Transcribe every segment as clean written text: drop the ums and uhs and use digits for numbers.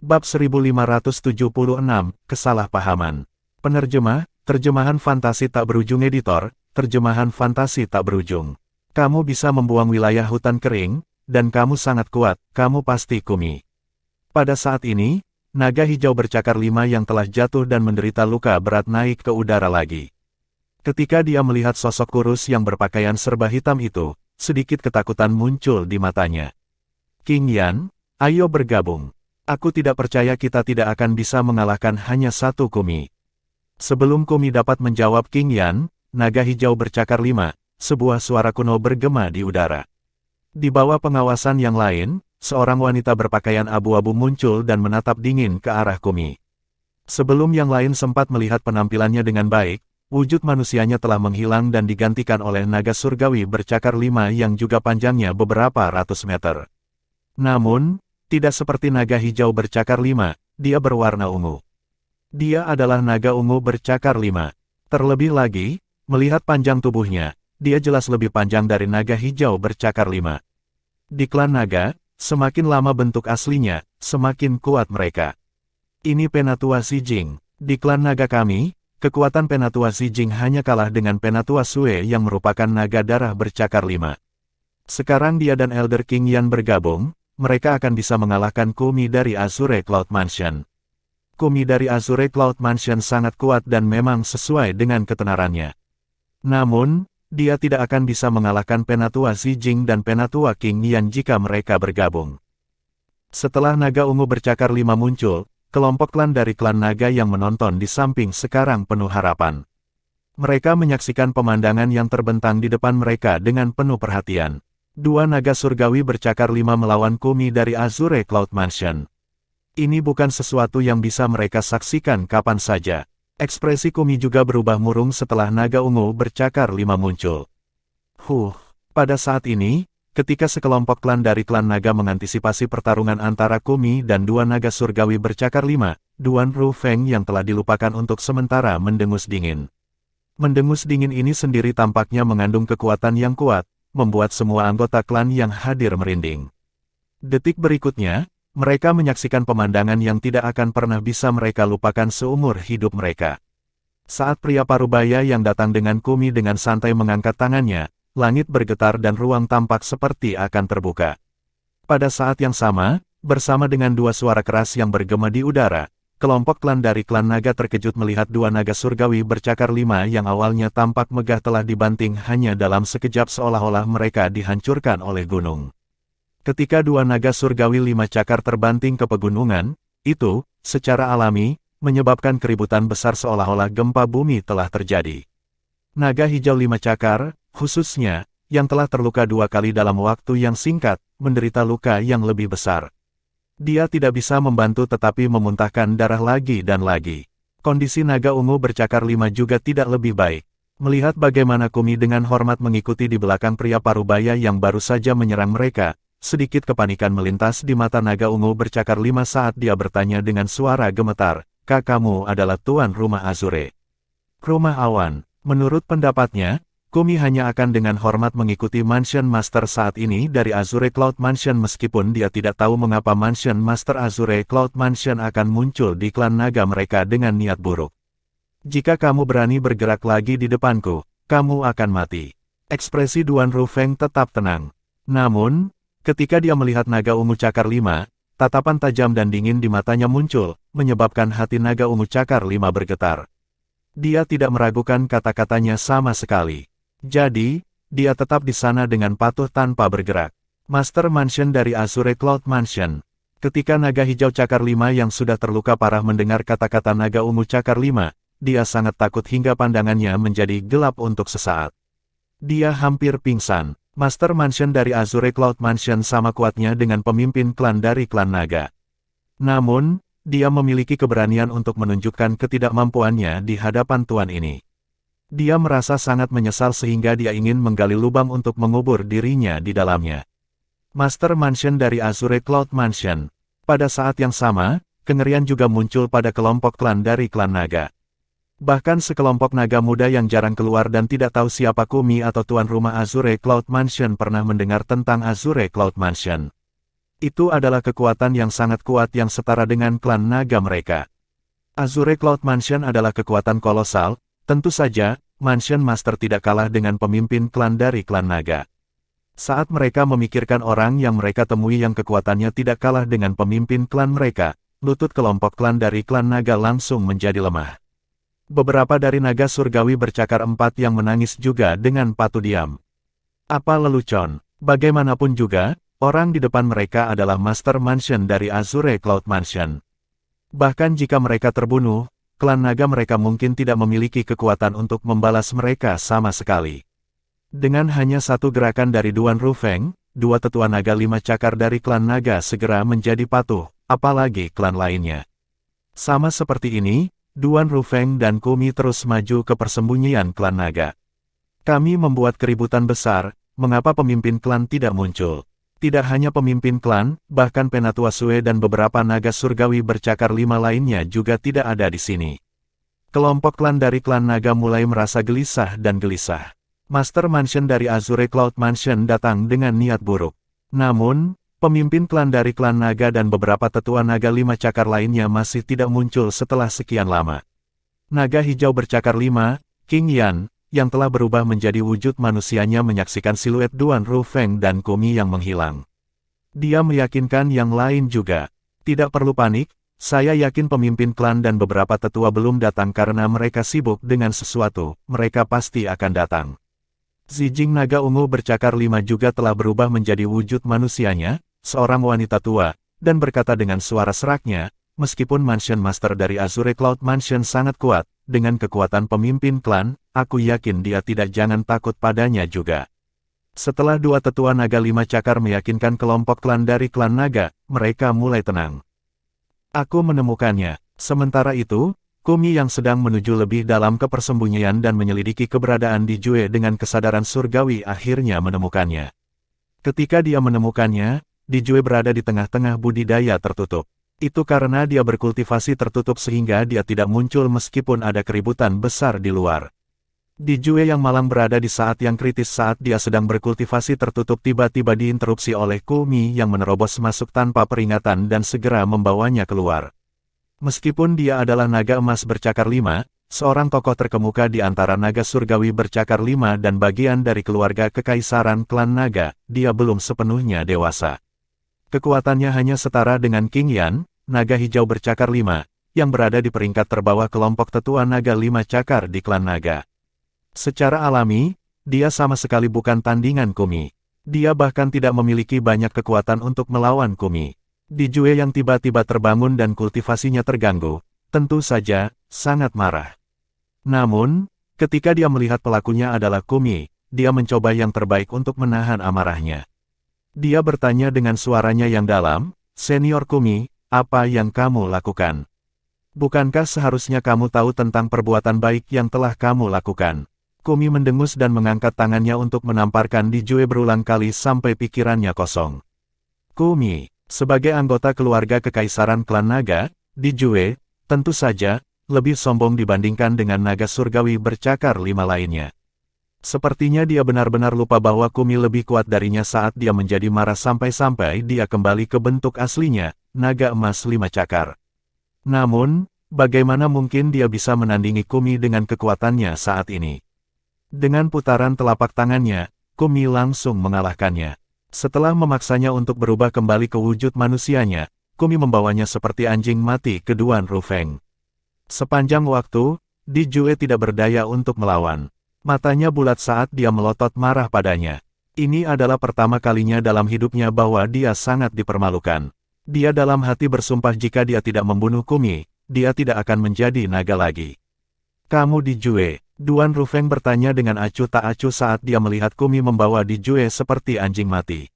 Bab 1576, Kesalahpahaman. Penerjemah, terjemahan fantasi tak berujung editor, terjemahan fantasi tak berujung. Kamu bisa membuang wilayah hutan kering, dan kamu sangat kuat, kamu pasti Kumi. Pada saat ini, naga hijau bercakar 5 yang telah jatuh dan menderita luka berat naik ke udara lagi. Ketika dia melihat sosok kurus yang berpakaian serba hitam itu, sedikit ketakutan muncul di matanya. King Yan, ayo bergabung. Aku tidak percaya kita tidak akan bisa mengalahkan hanya satu Kumi. Sebelum Kumi dapat menjawab King Yan, naga hijau bercakar 5, sebuah suara kuno bergema di udara. Di bawah pengawasan yang lain, seorang wanita berpakaian abu-abu muncul dan menatap dingin ke arah Kumi. Sebelum yang lain sempat melihat penampilannya dengan baik, wujud manusianya telah menghilang dan digantikan oleh naga surgawi bercakar 5 yang juga panjangnya beberapa ratus meter. Namun, tidak seperti naga hijau bercakar 5, dia berwarna ungu. Dia adalah naga ungu bercakar 5. Terlebih lagi, melihat panjang tubuhnya, dia jelas lebih panjang dari naga hijau bercakar 5. Di klan naga, semakin lama bentuk aslinya, semakin kuat mereka. Ini Penatua Si Jing. Di klan naga kami, kekuatan Penatua Si Jing hanya kalah dengan Penatua Sue yang merupakan naga darah bercakar 5. Sekarang dia dan Elder King Yan bergabung, mereka akan bisa mengalahkan Kumi dari Azure Cloud Mansion. Kumi dari Azure Cloud Mansion sangat kuat dan memang sesuai dengan ketenarannya. Namun, dia tidak akan bisa mengalahkan Penatua Si Jing dan Penatua King Yan jika mereka bergabung. Setelah naga ungu bercakar 5 muncul, kelompok klan dari klan naga yang menonton di samping sekarang penuh harapan. Mereka menyaksikan pemandangan yang terbentang di depan mereka dengan penuh perhatian. Dua naga surgawi bercakar 5 melawan Kumi dari Azure Cloud Mansion. Ini bukan sesuatu yang bisa mereka saksikan kapan saja. Ekspresi Kumi juga berubah murung setelah naga ungu bercakar 5 muncul. Pada saat ini, ketika sekelompok klan dari klan naga mengantisipasi pertarungan antara Kumi dan dua naga surgawi bercakar 5, Duan Ru Feng yang telah dilupakan untuk sementara mendengus dingin. Mendengus dingin ini sendiri tampaknya mengandung kekuatan yang kuat, membuat semua anggota klan yang hadir merinding. Detik berikutnya, mereka menyaksikan pemandangan yang tidak akan pernah bisa mereka lupakan seumur hidup mereka. Saat pria parubaya yang datang dengan Kumi dengan santai mengangkat tangannya, langit bergetar dan ruang tampak seperti akan terbuka. Pada saat yang sama, bersama dengan dua suara keras yang bergema di udara, kelompok klan dari klan naga terkejut melihat dua naga surgawi bercakar 5 yang awalnya tampak megah telah dibanting hanya dalam sekejap seolah-olah mereka dihancurkan oleh gunung. Ketika dua naga surgawi 5 cakar terbanting ke pegunungan, itu, secara alami, menyebabkan keributan besar seolah-olah gempa bumi telah terjadi. Naga hijau 5 cakar, khususnya, yang telah terluka 2 kali dalam waktu yang singkat, menderita luka yang lebih besar. Dia tidak bisa membantu tetapi memuntahkan darah lagi dan lagi. Kondisi naga ungu bercakar 5 juga tidak lebih baik. Melihat bagaimana Kumi dengan hormat mengikuti di belakang pria parubaya yang baru saja menyerang mereka, sedikit kepanikan melintas di mata naga ungu bercakar 5 saat dia bertanya dengan suara gemetar, "Kamu adalah tuan rumah Azure. Rumah awan." Menurut pendapatnya, Kumi hanya akan dengan hormat mengikuti Mansion Master saat ini dari Azure Cloud Mansion meskipun dia tidak tahu mengapa Mansion Master Azure Cloud Mansion akan muncul di klan naga mereka dengan niat buruk. "Jika kamu berani bergerak lagi di depanku, kamu akan mati." Ekspresi Duan Ru Feng tetap tenang. Namun, ketika dia melihat naga ungu cakar 5, tatapan tajam dan dingin di matanya muncul, menyebabkan hati naga ungu cakar 5 bergetar. Dia tidak meragukan kata-katanya sama sekali. Jadi, dia tetap di sana dengan patuh tanpa bergerak. Master Mansion dari Azure Cloud Mansion. Ketika naga hijau cakar 5 yang sudah terluka parah mendengar kata-kata naga ungu cakar 5, dia sangat takut hingga pandangannya menjadi gelap untuk sesaat. Dia hampir pingsan. Master Mansion dari Azure Cloud Mansion sama kuatnya dengan pemimpin klan dari klan naga. Namun, dia memiliki keberanian untuk menunjukkan ketidakmampuannya di hadapan tuan ini. Dia merasa sangat menyesal sehingga dia ingin menggali lubang untuk mengubur dirinya di dalamnya. Master Mansion dari Azure Cloud Mansion. Pada saat yang sama, kengerian juga muncul pada kelompok klan dari klan naga. Bahkan sekelompok naga muda yang jarang keluar dan tidak tahu siapa Kumi atau tuan rumah Azure Cloud Mansion pernah mendengar tentang Azure Cloud Mansion. Itu adalah kekuatan yang sangat kuat yang setara dengan klan naga mereka. Azure Cloud Mansion adalah kekuatan kolosal, tentu saja, Mansion Master tidak kalah dengan pemimpin klan dari klan naga. Saat mereka memikirkan orang yang mereka temui yang kekuatannya tidak kalah dengan pemimpin klan mereka, lutut kelompok klan dari klan naga langsung menjadi lemah. Beberapa dari naga surgawi bercakar 4 yang menangis juga dengan patuh diam. Apa lelucon? Bagaimanapun juga, orang di depan mereka adalah Master Mansion dari Azure Cloud Mansion. Bahkan jika mereka terbunuh, klan naga mereka mungkin tidak memiliki kekuatan untuk membalas mereka sama sekali. Dengan hanya satu gerakan dari Duan Rufeng, dua tetua naga 5 cakar dari klan naga segera menjadi patuh, apalagi klan lainnya. Sama seperti ini, Duan Rufeng dan Kumi terus maju ke persembunyian klan naga. Kami membuat keributan besar, mengapa pemimpin klan tidak muncul? Tidak hanya pemimpin klan, bahkan Penatua Sue dan beberapa naga surgawi bercakar 5 lainnya juga tidak ada di sini. Kelompok klan dari klan naga mulai merasa gelisah dan gelisah. Master Mansion dari Azure Cloud Mansion datang dengan niat buruk. Namun, pemimpin klan dari klan naga dan beberapa tetua naga 5 cakar lainnya masih tidak muncul setelah sekian lama. Naga hijau bercakar 5, King Yan, yang telah berubah menjadi wujud manusianya menyaksikan siluet Duan Rufeng dan Kumi yang menghilang. Dia meyakinkan yang lain juga. Tidak perlu panik, saya yakin pemimpin klan dan beberapa tetua belum datang karena mereka sibuk dengan sesuatu, mereka pasti akan datang. Zijing naga ungu bercakar 5 juga telah berubah menjadi wujud manusianya, seorang wanita tua, dan berkata dengan suara seraknya, meskipun Mansion Master dari Azure Cloud Mansion sangat kuat, dengan kekuatan pemimpin klan, aku yakin dia tidak jangan takut padanya juga. Setelah dua tetua naga 5 cakar meyakinkan kelompok klan dari klan naga, mereka mulai tenang. Aku menemukannya. Sementara itu, Kumi yang sedang menuju lebih dalam ke persembunyian dan menyelidiki keberadaan Di Jue dengan kesadaran surgawi akhirnya menemukannya. Ketika dia menemukannya, Di Jue berada di tengah-tengah budidaya tertutup. Itu karena dia berkultivasi tertutup sehingga dia tidak muncul meskipun ada keributan besar di luar. Di Jue yang malang berada di saat yang kritis saat dia sedang berkultivasi tertutup tiba-tiba diinterupsi oleh Kumi yang menerobos masuk tanpa peringatan dan segera membawanya keluar. Meskipun dia adalah naga emas bercakar 5, seorang tokoh terkemuka di antara naga surgawi bercakar 5 dan bagian dari keluarga kekaisaran klan naga, dia belum sepenuhnya dewasa. Kekuatannya hanya setara dengan King Yan, naga hijau bercakar 5, yang berada di peringkat terbawah kelompok tetua naga 5 cakar di klan naga. Secara alami, dia sama sekali bukan tandingan Kumi. Dia bahkan tidak memiliki banyak kekuatan untuk melawan Kumi. Di Jue yang tiba-tiba terbangun dan kultivasinya terganggu, tentu saja, sangat marah. Namun, ketika dia melihat pelakunya adalah Kumi, dia mencoba yang terbaik untuk menahan amarahnya. Dia bertanya dengan suaranya yang dalam, "Senior Kumi, apa yang kamu lakukan? Bukankah seharusnya kamu tahu tentang perbuatan baik yang telah kamu lakukan?" Kumi mendengus dan mengangkat tangannya untuk menamparkan Di Jue berulang kali sampai pikirannya kosong. Kumi, sebagai anggota keluarga kekaisaran klan naga, Di Jue, tentu saja, lebih sombong dibandingkan dengan naga surgawi bercakar 5 lainnya. Sepertinya dia benar-benar lupa bahwa Kumi lebih kuat darinya saat dia menjadi marah sampai-sampai dia kembali ke bentuk aslinya, naga emas 5 cakar. Namun, bagaimana mungkin dia bisa menandingi Kumi dengan kekuatannya saat ini? Dengan putaran telapak tangannya, Kumi langsung mengalahkannya. Setelah memaksanya untuk berubah kembali ke wujud manusianya, Kumi membawanya seperti anjing mati ke Duan Rufeng. Sepanjang waktu, Di Jue tidak berdaya untuk melawan. Matanya bulat saat dia melotot marah padanya. Ini adalah pertama kalinya dalam hidupnya bahwa dia sangat dipermalukan. Dia dalam hati bersumpah jika dia tidak membunuh Kumi, dia tidak akan menjadi naga lagi. "Kamu Di Jue?" Duan Rufeng bertanya dengan acuh tak acuh saat dia melihat Kumi membawa Di Jue seperti anjing mati.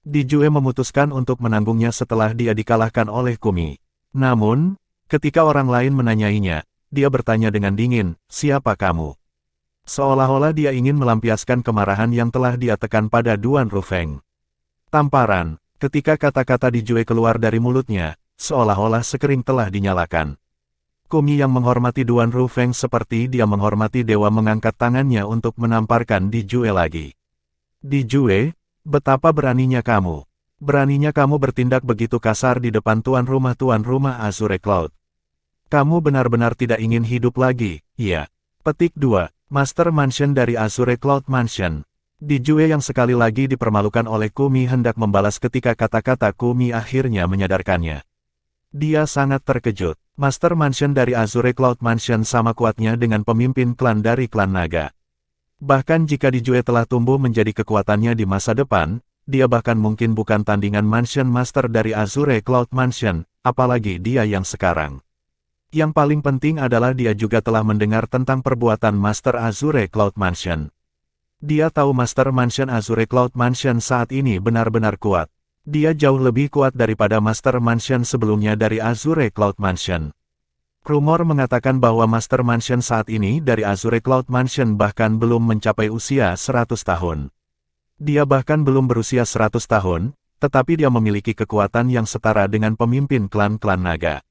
Di Jue memutuskan untuk menanggungnya setelah dia dikalahkan oleh Kumi. Namun, ketika orang lain menanyainya, dia bertanya dengan dingin, "Siapa kamu?" Seolah-olah dia ingin melampiaskan kemarahan yang telah dia tekan pada Duan Rufeng. Tamparan, ketika kata-kata Di Jue keluar dari mulutnya, seolah-olah sekering telah dinyalakan. Kumi yang menghormati Duan Rufeng seperti dia menghormati dewa mengangkat tangannya untuk menamparkan Di Jue lagi. "Di Jue, betapa beraninya kamu. Beraninya kamu bertindak begitu kasar di depan tuan rumah Azure Cloud. Kamu benar-benar tidak ingin hidup lagi, iya. Petik 2. Master Mansion dari Azure Cloud Mansion. Dijue yang sekali lagi dipermalukan oleh Kumi hendak membalas ketika kata-kata Kumi akhirnya menyadarkannya. Dia sangat terkejut. Master Mansion dari Azure Cloud Mansion sama kuatnya dengan pemimpin klan dari klan naga. Bahkan jika Dijue telah tumbuh menjadi kekuatannya di masa depan, dia bahkan mungkin bukan tandingan Mansion Master dari Azure Cloud Mansion, apalagi dia yang sekarang. Yang paling penting adalah dia juga telah mendengar tentang perbuatan Master Azure Cloud Mansion. Dia tahu Master Mansion Azure Cloud Mansion saat ini benar-benar kuat. Dia jauh lebih kuat daripada Master Mansion sebelumnya dari Azure Cloud Mansion. Rumor mengatakan bahwa Master Mansion saat ini dari Azure Cloud Mansion bahkan belum mencapai usia 100 tahun. Dia bahkan belum berusia 100 tahun, tetapi dia memiliki kekuatan yang setara dengan pemimpin klan-klan naga.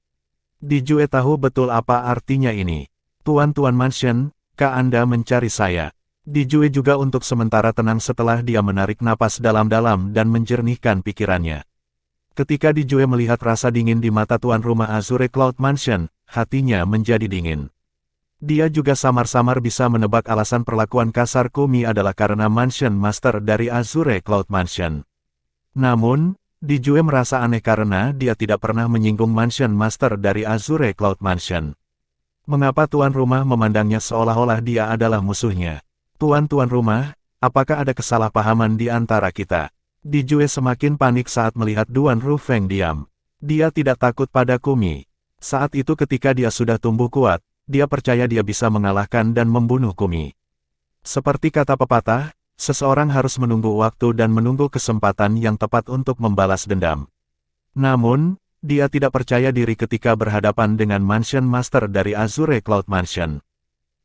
Dijue tahu betul apa artinya ini. Tuan-tuan Mansion, kah Anda mencari saya? Dijue juga untuk sementara tenang setelah dia menarik napas dalam-dalam dan menjernihkan pikirannya. Ketika Dijue melihat rasa dingin di mata tuan rumah Azure Cloud Mansion, hatinya menjadi dingin. Dia juga samar-samar bisa menebak alasan perlakuan kasar Kumi adalah karena Mansion Master dari Azure Cloud Mansion. Namun, Dijue merasa aneh karena dia tidak pernah menyinggung Mansion Master dari Azure Cloud Mansion. Mengapa tuan rumah memandangnya seolah-olah dia adalah musuhnya? Tuan-tuan rumah, apakah ada kesalahpahaman di antara kita? Dijue semakin panik saat melihat Duan Rufeng diam. Dia tidak takut pada Kumi. Saat itu ketika dia sudah tumbuh kuat, dia percaya dia bisa mengalahkan dan membunuh Kumi. Seperti kata pepatah, seseorang harus menunggu waktu dan menunggu kesempatan yang tepat untuk membalas dendam. Namun, dia tidak percaya diri ketika berhadapan dengan Mansion Master dari Azure Cloud Mansion.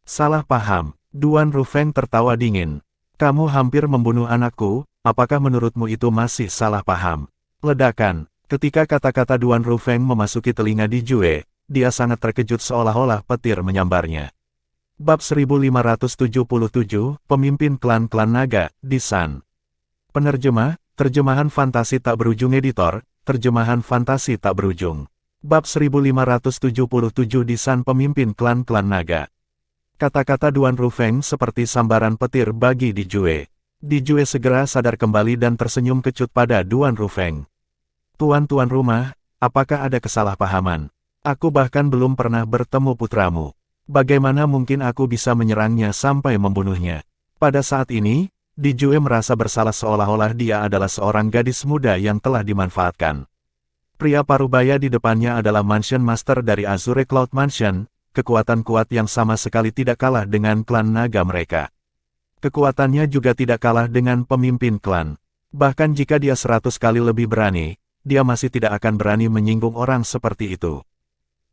Salah paham, Duan Rufeng tertawa dingin. Kamu hampir membunuh anakku, apakah menurutmu itu masih salah paham? Ledakan, ketika kata-kata Duan Rufeng memasuki telinga Dijue, dia sangat terkejut seolah-olah petir menyambarnya. Bab 1577, Pemimpin Klan-Klan Naga, Disan. Penerjemah, Terjemahan Fantasi Tak Berujung Editor, Terjemahan Fantasi Tak Berujung. Bab 1577 Disan Pemimpin Klan-Klan Naga. Kata-kata Duan Rufeng seperti sambaran petir bagi Dijue. Dijue segera sadar kembali dan tersenyum kecut pada Duan Rufeng. Tuan-tuan rumah, apakah ada kesalahpahaman? Aku bahkan belum pernah bertemu putramu. Bagaimana mungkin aku bisa menyerangnya sampai membunuhnya? Pada saat ini, Dijue merasa bersalah seolah-olah dia adalah seorang gadis muda yang telah dimanfaatkan. Pria parubaya di depannya adalah Mansion Master dari Azure Cloud Mansion, kekuatan kuat yang sama sekali tidak kalah dengan klan naga mereka. Kekuatannya juga tidak kalah dengan pemimpin klan. Bahkan jika dia 100 kali lebih berani, dia masih tidak akan berani menyinggung orang seperti itu.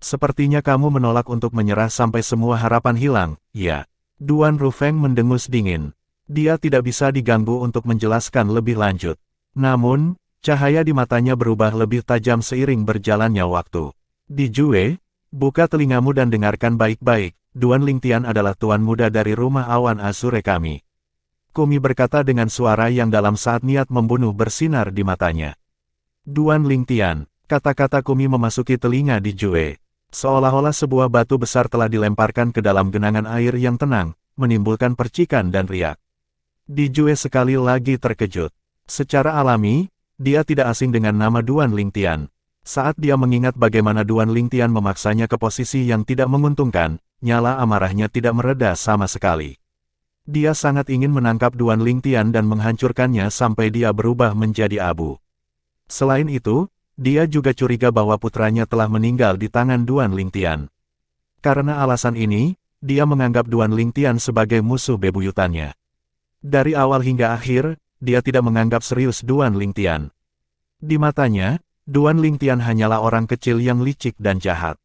Sepertinya kamu menolak untuk menyerah sampai semua harapan hilang, ya. Duan Rufeng mendengus dingin. Dia tidak bisa diganggu untuk menjelaskan lebih lanjut. Namun, cahaya di matanya berubah lebih tajam seiring berjalannya waktu. Dijue, buka telingamu dan dengarkan baik-baik, Duan Lingtian adalah tuan muda dari rumah awan Azure kami. Kumi berkata dengan suara yang dalam saat niat membunuh bersinar di matanya. Duan Lingtian, kata-kata Kumi memasuki telinga Dijue. Seolah-olah sebuah batu besar telah dilemparkan ke dalam genangan air yang tenang, menimbulkan percikan dan riak. Dijue sekali lagi terkejut. Secara alami, dia tidak asing dengan nama Duan Lingtian. Saat dia mengingat bagaimana Duan Lingtian memaksanya ke posisi yang tidak menguntungkan, nyala amarahnya tidak mereda sama sekali. Dia sangat ingin menangkap Duan Lingtian dan menghancurkannya sampai dia berubah menjadi abu. Selain itu, dia juga curiga bahwa putranya telah meninggal di tangan Duan Lingtian. Karena alasan ini, dia menganggap Duan Lingtian sebagai musuh bebuyutannya. Dari awal hingga akhir, dia tidak menganggap serius Duan Lingtian. Di matanya, Duan Lingtian hanyalah orang kecil yang licik dan jahat.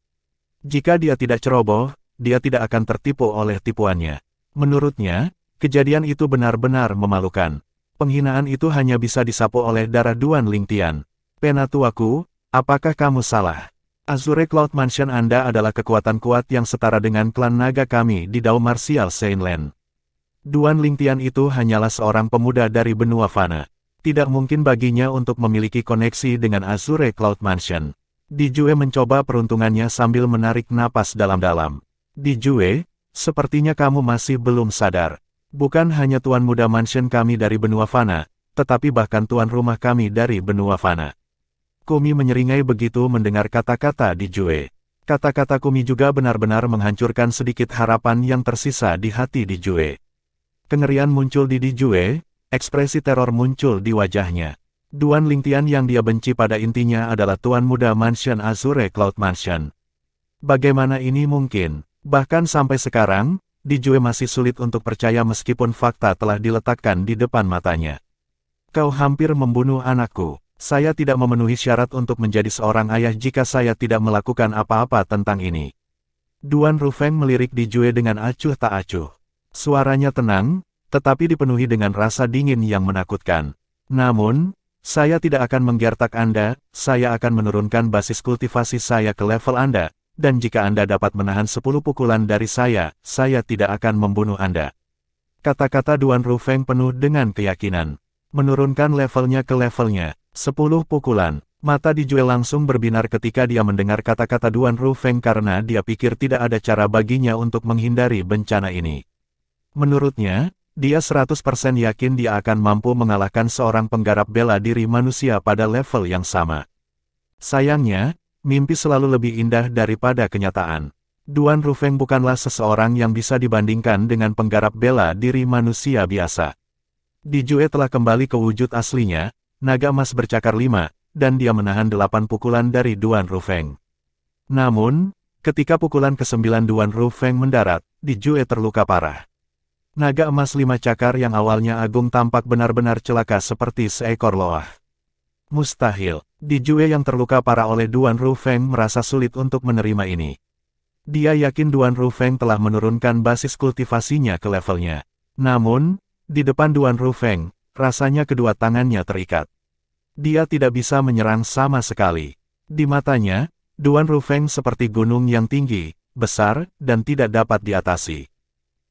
Jika dia tidak ceroboh, dia tidak akan tertipu oleh tipuannya. Menurutnya, kejadian itu benar-benar memalukan. Penghinaan itu hanya bisa disapu oleh darah Duan Lingtian. Penatuaku, apakah kamu salah? Azure Cloud Mansion Anda adalah kekuatan kuat yang setara dengan klan naga kami di Dao Martial Saintland. Duan Lingtian itu hanyalah seorang pemuda dari benua fana. Tidak mungkin baginya untuk memiliki koneksi dengan Azure Cloud Mansion. Dijue mencoba peruntungannya sambil menarik napas dalam-dalam. Dijue, sepertinya kamu masih belum sadar. Bukan hanya tuan muda mansion kami dari benua Fana, tetapi bahkan tuan rumah kami dari benua Fana. Kumi menyeringai begitu mendengar kata-kata Dijue. Kata-kata Kumi juga benar-benar menghancurkan sedikit harapan yang tersisa di hati Dijue. Kengerian muncul di Dijue, ekspresi teror muncul di wajahnya. Duan Lingtian yang dia benci pada intinya adalah tuan muda mansion Azure Cloud Mansion. Bagaimana ini mungkin? Bahkan sampai sekarang, Dijue masih sulit untuk percaya meskipun fakta telah diletakkan di depan matanya. Kau hampir membunuh anakku. Saya tidak memenuhi syarat untuk menjadi seorang ayah jika saya tidak melakukan apa-apa tentang ini. Duan Rufeng melirik Dijue dengan acuh tak acuh. Suaranya tenang, tetapi dipenuhi dengan rasa dingin yang menakutkan. Namun, saya tidak akan menggertak Anda, saya akan menurunkan basis kultivasi saya ke level Anda, dan jika Anda dapat menahan 10 pukulan dari saya tidak akan membunuh Anda. Kata-kata Duan Rufeng penuh dengan keyakinan. Menurunkan levelnya ke levelnya, 10 pukulan. Mata Dijue langsung berbinar ketika dia mendengar kata-kata Duan Rufeng karena dia pikir tidak ada cara baginya untuk menghindari bencana ini. Menurutnya, dia 100% yakin dia akan mampu mengalahkan seorang penggarap bela diri manusia pada level yang sama. Sayangnya, mimpi selalu lebih indah daripada kenyataan. Duan Rufeng bukanlah seseorang yang bisa dibandingkan dengan penggarap bela diri manusia biasa. Dijue telah kembali ke wujud aslinya, naga emas bercakar 5, dan dia menahan 8 pukulan dari Duan Rufeng. Namun, ketika pukulan ke-9 Duan Rufeng mendarat, Dijue terluka parah. Naga emas 5 cakar yang awalnya agung tampak benar-benar celaka seperti seekor loah. Mustahil, Dijue yang terluka parah oleh Duan Rufeng merasa sulit untuk menerima ini. Dia yakin Duan Rufeng telah menurunkan basis kultivasinya ke levelnya. Namun, di depan Duan Rufeng, rasanya kedua tangannya terikat. Dia tidak bisa menyerang sama sekali. Di matanya, Duan Rufeng seperti gunung yang tinggi, besar, dan tidak dapat diatasi.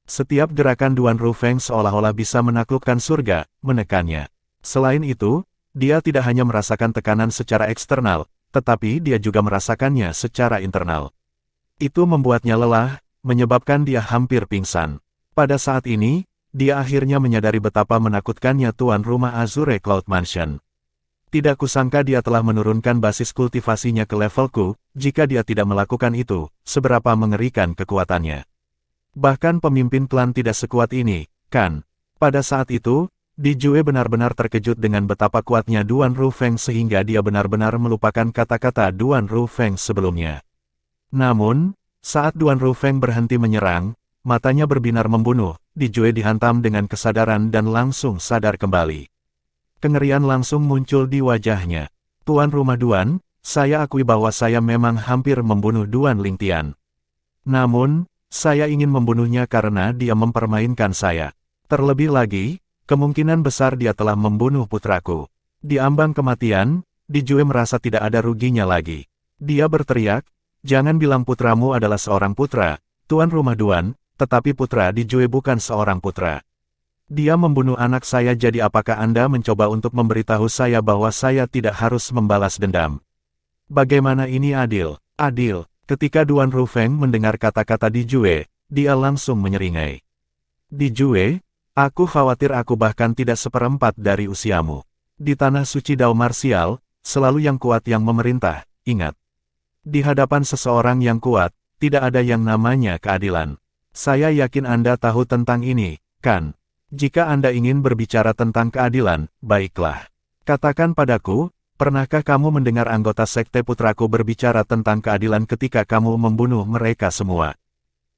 Setiap gerakan Duan Rufeng seolah-olah bisa menaklukkan surga, menekannya. Selain itu, dia tidak hanya merasakan tekanan secara eksternal, tetapi dia juga merasakannya secara internal. Itu membuatnya lelah, menyebabkan dia hampir pingsan. Pada saat ini, dia akhirnya menyadari betapa menakutkannya tuan rumah Azure Cloud Mansion. Tidak kusangka dia telah menurunkan basis kultivasinya ke levelku, jika dia tidak melakukan itu, seberapa mengerikan kekuatannya. Bahkan pemimpin klan tidak sekuat ini, kan? Pada saat itu, Dijue benar-benar terkejut dengan betapa kuatnya Duan Rufeng sehingga dia benar-benar melupakan kata-kata Duan Rufeng sebelumnya. Namun, saat Duan Rufeng berhenti menyerang, matanya berbinar membunuh, Dijue dihantam dengan kesadaran dan langsung sadar kembali. Kengerian langsung muncul di wajahnya. Tuan rumah Duan, saya akui bahwa saya memang hampir membunuh Duan Lingtian. Namun, saya ingin membunuhnya karena dia mempermainkan saya. Terlebih lagi, kemungkinan besar dia telah membunuh putraku. Di ambang kematian, Dijue merasa tidak ada ruginya lagi. Dia berteriak, jangan bilang putramu adalah seorang putra, tuan rumah Duan, tetapi putra Dijue bukan seorang putra. Dia membunuh anak saya, jadi apakah Anda mencoba untuk memberitahu saya bahwa saya tidak harus membalas dendam? Bagaimana ini adil? Adil. Ketika Duan Rufeng mendengar kata-kata Dijue, dia langsung menyeringai. Dijue, aku khawatir aku bahkan tidak seperempat dari usiamu. Di tanah suci Dao Marsial, selalu yang kuat yang memerintah, ingat. Di hadapan seseorang yang kuat, tidak ada yang namanya keadilan. Saya yakin Anda tahu tentang ini, kan? Jika Anda ingin berbicara tentang keadilan, baiklah. Katakan padaku, pernahkah kamu mendengar anggota sekte putraku berbicara tentang keadilan ketika kamu membunuh mereka semua?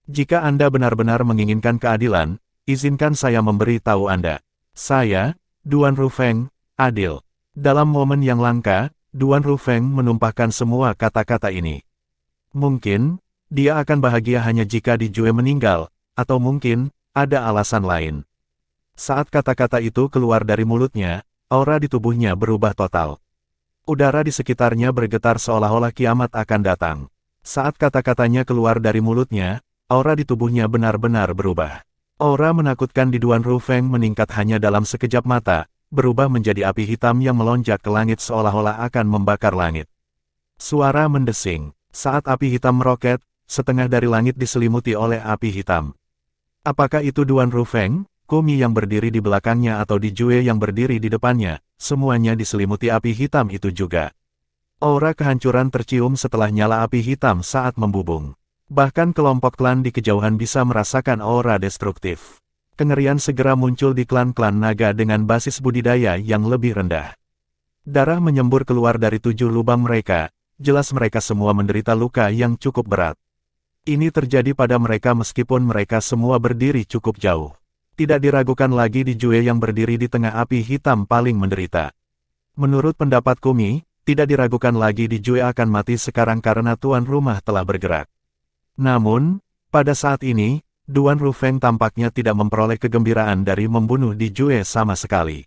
Jika Anda benar-benar menginginkan keadilan, izinkan saya memberi tahu Anda. Saya, Duan Rufeng, adil. Dalam momen yang langka, Duan Rufeng menumpahkan semua kata-kata ini. Mungkin, dia akan bahagia hanya jika Dijue meninggal, atau mungkin, ada alasan lain. Saat kata-kata itu keluar dari mulutnya, aura di tubuhnya berubah total. Udara di sekitarnya bergetar seolah-olah kiamat akan datang. Saat kata-katanya keluar dari mulutnya, aura di tubuhnya benar-benar berubah. Aura menakutkan di Duan Rufeng meningkat hanya dalam sekejap mata, berubah menjadi api hitam yang melonjak ke langit seolah-olah akan membakar langit. Suara mendesing. Saat api hitam meroket, setengah dari langit diselimuti oleh api hitam. Apakah itu Duan Rufeng, Kumi yang berdiri di belakangnya atau Di Jue yang berdiri di depannya, semuanya diselimuti api hitam itu juga. Aura kehancuran tercium setelah nyala api hitam saat membubung. Bahkan kelompok klan di kejauhan bisa merasakan aura destruktif. Kengerian segera muncul di klan-klan naga dengan basis budidaya yang lebih rendah. Darah menyembur keluar dari 7 lubang mereka, jelas mereka semua menderita luka yang cukup berat. Ini terjadi pada mereka meskipun mereka semua berdiri cukup jauh. Tidak diragukan lagi Di Jue yang berdiri di tengah api hitam paling menderita. Menurut pendapat Kumi, tidak diragukan lagi Di Jue akan mati sekarang karena tuan rumah telah bergerak. Namun, pada saat ini, Duan Rufeng tampaknya tidak memperoleh kegembiraan dari membunuh Di Jue sama sekali.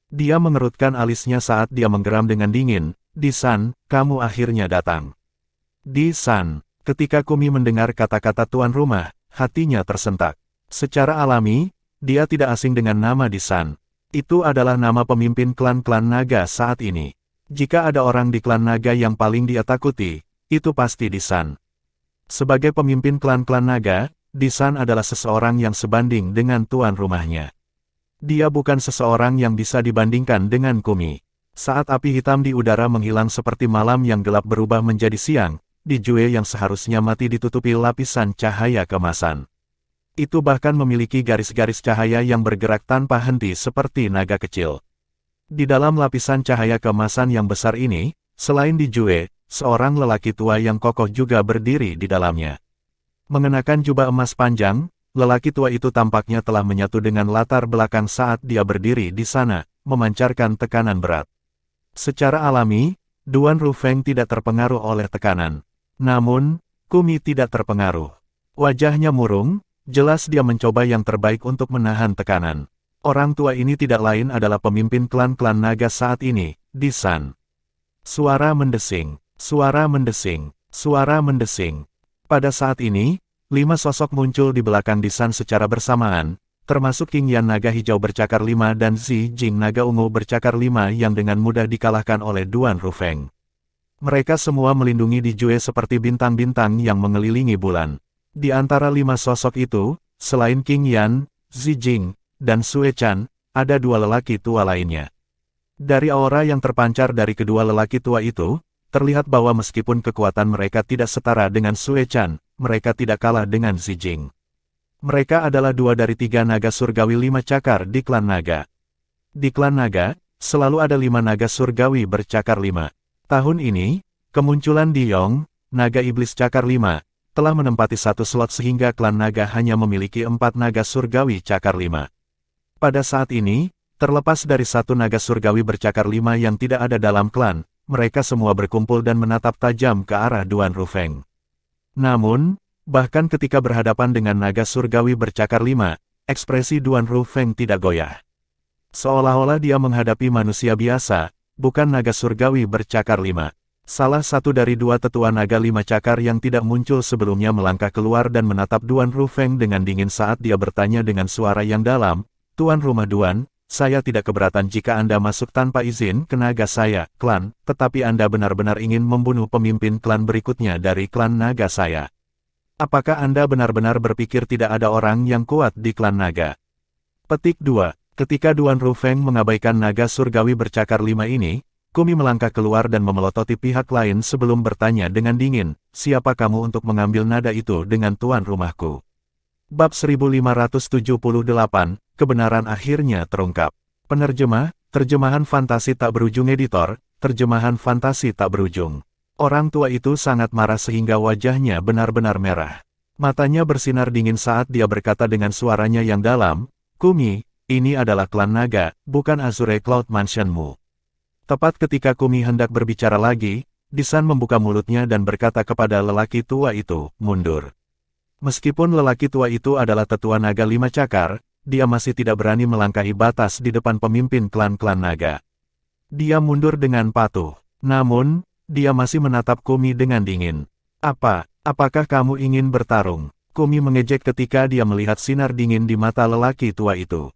Dia mengerutkan alisnya saat dia menggeram dengan dingin, "Di San, kamu akhirnya datang." Di San, ketika Kumi mendengar kata-kata tuan rumah, hatinya tersentak. Secara alami, dia tidak asing dengan nama Di San. Itu adalah nama pemimpin klan-klan naga saat ini. Jika ada orang di klan naga yang paling dia takuti, itu pasti Di San. Sebagai pemimpin klan-klan naga, Di San adalah seseorang yang sebanding dengan tuan rumahnya. Dia bukan seseorang yang bisa dibandingkan dengan Kumi. Saat api hitam di udara menghilang seperti malam yang gelap berubah menjadi siang, Di Jue yang seharusnya mati ditutupi lapisan cahaya kemasan. Itu bahkan memiliki garis-garis cahaya yang bergerak tanpa henti seperti naga kecil. Di dalam lapisan cahaya kemasan yang besar ini, selain Di Jue, seorang lelaki tua yang kokoh juga berdiri di dalamnya. Mengenakan jubah emas panjang, lelaki tua itu tampaknya telah menyatu dengan latar belakang saat dia berdiri di sana, memancarkan tekanan berat. Secara alami, Duan Rufeng tidak terpengaruh oleh tekanan. Namun, Kumi tidak terpengaruh. Wajahnya murung, jelas dia mencoba yang terbaik untuk menahan tekanan. Orang tua ini tidak lain adalah pemimpin klan-klan naga saat ini, Di San. Suara mendesing, suara mendesing, suara mendesing. Pada saat ini, 5 sosok muncul di belakang Di San secara bersamaan, termasuk King Yan naga hijau bercakar 5 dan Zi Jing naga ungu bercakar 5 yang dengan mudah dikalahkan oleh Duan Rufeng. Mereka semua melindungi Di Jue seperti bintang-bintang yang mengelilingi bulan. Di antara 5 sosok itu, selain King Yan, Zi Jing, dan Sue Chan, ada 2 lelaki tua lainnya. Dari aura yang terpancar dari kedua lelaki tua itu, terlihat bahwa meskipun kekuatan mereka tidak setara dengan Sue Chan, mereka tidak kalah dengan Zi Jing. Mereka adalah 2 dari 3 naga surgawi 5 cakar di klan naga. Di klan naga, selalu ada 5 naga surgawi bercakar 5. Tahun ini, kemunculan Di Yong, naga iblis cakar 5, telah menempati 1 slot sehingga klan naga hanya memiliki 4 naga surgawi cakar 5. Pada saat ini, terlepas dari 1 naga surgawi bercakar 5 yang tidak ada dalam klan, mereka semua berkumpul dan menatap tajam ke arah Duan Rufeng. Namun, bahkan ketika berhadapan dengan naga surgawi bercakar 5, ekspresi Duan Rufeng tidak goyah. Seolah-olah dia menghadapi manusia biasa, bukan naga surgawi bercakar 5. Salah satu dari 2 tetua naga 5 cakar yang tidak muncul sebelumnya melangkah keluar dan menatap Duan Rufeng dengan dingin saat dia bertanya dengan suara yang dalam, "Tuan rumah Duan, saya tidak keberatan jika Anda masuk tanpa izin ke naga saya, klan, tetapi Anda benar-benar ingin membunuh pemimpin klan berikutnya dari klan naga saya. Apakah Anda benar-benar berpikir tidak ada orang yang kuat di klan naga?" Petik 2. Ketika Duan Rufeng mengabaikan naga surgawi bercakar 5 ini, Kumi melangkah keluar dan memelototi pihak lain sebelum bertanya dengan dingin, "Siapa kamu untuk mengambil nada itu dengan tuan rumahku?" Bab 1578, kebenaran akhirnya terungkap. Penerjemah, terjemahan fantasi tak berujung editor, terjemahan fantasi tak berujung. Orang tua itu sangat marah sehingga wajahnya benar-benar merah. Matanya bersinar dingin saat dia berkata dengan suaranya yang dalam, "Kumi, ini adalah klan naga, bukan Azure Cloud Mansionmu." Tepat ketika Kumi hendak berbicara lagi, Di San membuka mulutnya dan berkata kepada lelaki tua itu, "Mundur." Meskipun lelaki tua itu adalah tetua naga 5 cakar, dia masih tidak berani melangkahi batas di depan pemimpin klan-klan naga. Dia mundur dengan patuh. Namun, dia masih menatap Kumi dengan dingin. Apakah kamu ingin bertarung?" Kumi mengejek ketika dia melihat sinar dingin di mata lelaki tua itu.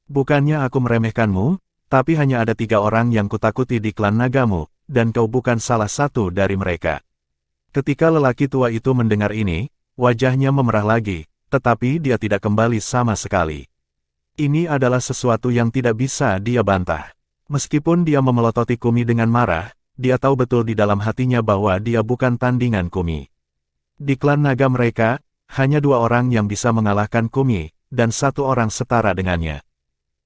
"Bukannya aku meremehkanmu, Tapi hanya ada 3 orang yang kutakuti di klan nagamu, dan kau bukan salah satu dari mereka. Ketika lelaki tua itu mendengar ini, wajahnya memerah lagi, tetapi dia tidak kembali sama sekali. Ini adalah sesuatu yang tidak bisa dia bantah. Meskipun dia memelototi Kumi dengan marah, dia tahu betul di dalam hatinya bahwa dia bukan tandingan Kumi. Di klan naga mereka, hanya 2 orang yang bisa mengalahkan Kumi, dan 1 orang setara dengannya.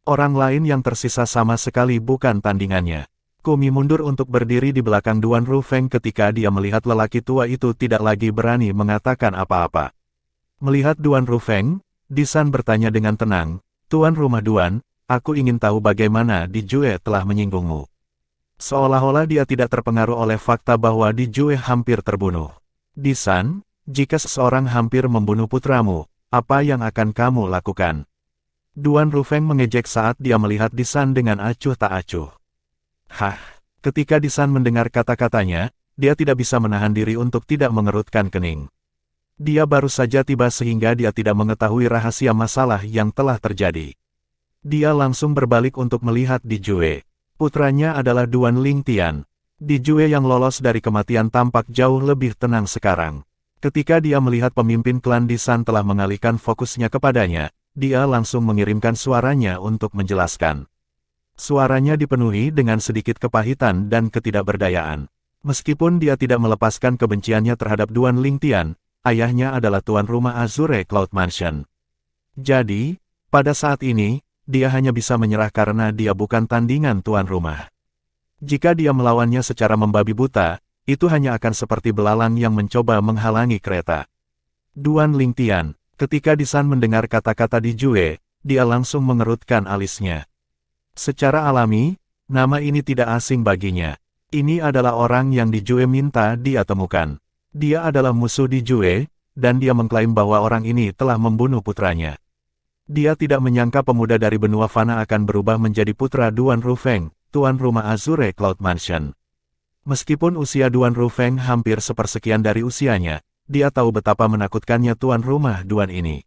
Orang lain yang tersisa sama sekali bukan tandingannya. Kumi mundur untuk berdiri di belakang Duan Rufeng ketika dia melihat lelaki tua itu tidak lagi berani mengatakan apa-apa. Melihat Duan Rufeng, Disan bertanya dengan tenang, "Tuan rumah Duan, aku ingin tahu bagaimana Di Jue telah menyinggungmu." Seolah-olah dia tidak terpengaruh oleh fakta bahwa Di Jue hampir terbunuh. "Disan, jika seseorang hampir membunuh putramu, apa yang akan kamu lakukan?" Duan Rufeng mengejek saat dia melihat Disan dengan acuh tak acuh. Hah, ketika Disan mendengar kata-katanya, dia tidak bisa menahan diri untuk tidak mengerutkan kening. Dia baru saja tiba sehingga dia tidak mengetahui rahasia masalah yang telah terjadi. Dia langsung berbalik untuk melihat Di Jue. Putranya adalah Duan Lingtian. Di Jue yang lolos dari kematian tampak jauh lebih tenang sekarang. Ketika dia melihat pemimpin klan Disan telah mengalihkan fokusnya kepadanya, dia langsung mengirimkan suaranya untuk menjelaskan. Suaranya dipenuhi dengan sedikit kepahitan dan ketidakberdayaan. Meskipun dia tidak melepaskan kebenciannya terhadap Duan Lingtian, ayahnya adalah tuan rumah Azure Cloud Mansion. Jadi, pada saat ini, dia hanya bisa menyerah karena dia bukan tandingan tuan rumah. Jika dia melawannya secara membabi buta, itu hanya akan seperti belalang yang mencoba menghalangi kereta. Duan Lingtian, ketika Disan mendengar kata-kata Di Jue, dia langsung mengerutkan alisnya. Secara alami, nama ini tidak asing baginya. Ini adalah orang yang Di Jue minta dia temukan. Dia adalah musuh Di Jue, dan dia mengklaim bahwa orang ini telah membunuh putranya. Dia tidak menyangka pemuda dari benua fana akan berubah menjadi putra Duan Rufeng, tuan rumah Azure Cloud Mansion. Meskipun usia Duan Rufeng hampir sepersekian dari usianya, dia tahu betapa menakutkannya tuan rumah Duan ini.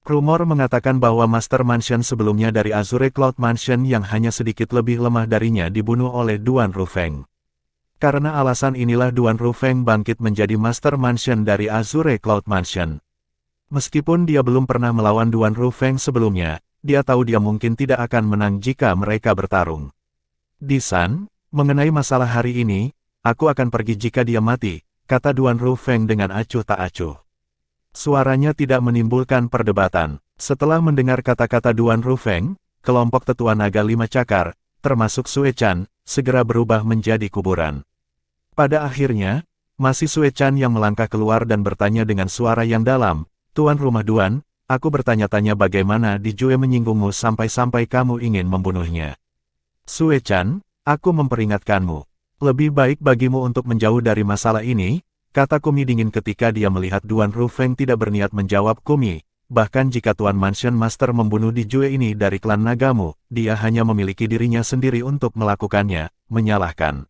Rumor mengatakan bahwa Master Mansion sebelumnya dari Azure Cloud Mansion yang hanya sedikit lebih lemah darinya dibunuh oleh Duan Rufeng. Karena alasan inilah Duan Rufeng bangkit menjadi Master Mansion dari Azure Cloud Mansion. Meskipun dia belum pernah melawan Duan Rufeng sebelumnya, dia tahu dia mungkin tidak akan menang jika mereka bertarung. Disan, mengenai masalah hari ini, aku akan pergi jika dia mati, kata Duan Rufeng dengan acuh tak acuh. Suaranya tidak menimbulkan perdebatan. Setelah mendengar kata-kata Duan Rufeng, kelompok tetua naga 5 cakar, termasuk Sue Chan, segera berubah menjadi kuburan. Pada akhirnya, masih Sue Chan yang melangkah keluar dan bertanya dengan suara yang dalam, "Tuan rumah Duan, aku bertanya-tanya bagaimana Di Jue menyinggungmu sampai-sampai kamu ingin membunuhnya." "Sue Chan, aku memperingatkanmu. Lebih baik bagimu untuk menjauh dari masalah ini," kata Kumi dingin ketika dia melihat Duan Rufeng tidak berniat menjawab Kumi. Bahkan jika Tuan Mansion Master membunuh Di Jue ini dari klan nagamu, dia hanya memiliki dirinya sendiri untuk melakukannya, menyalahkan.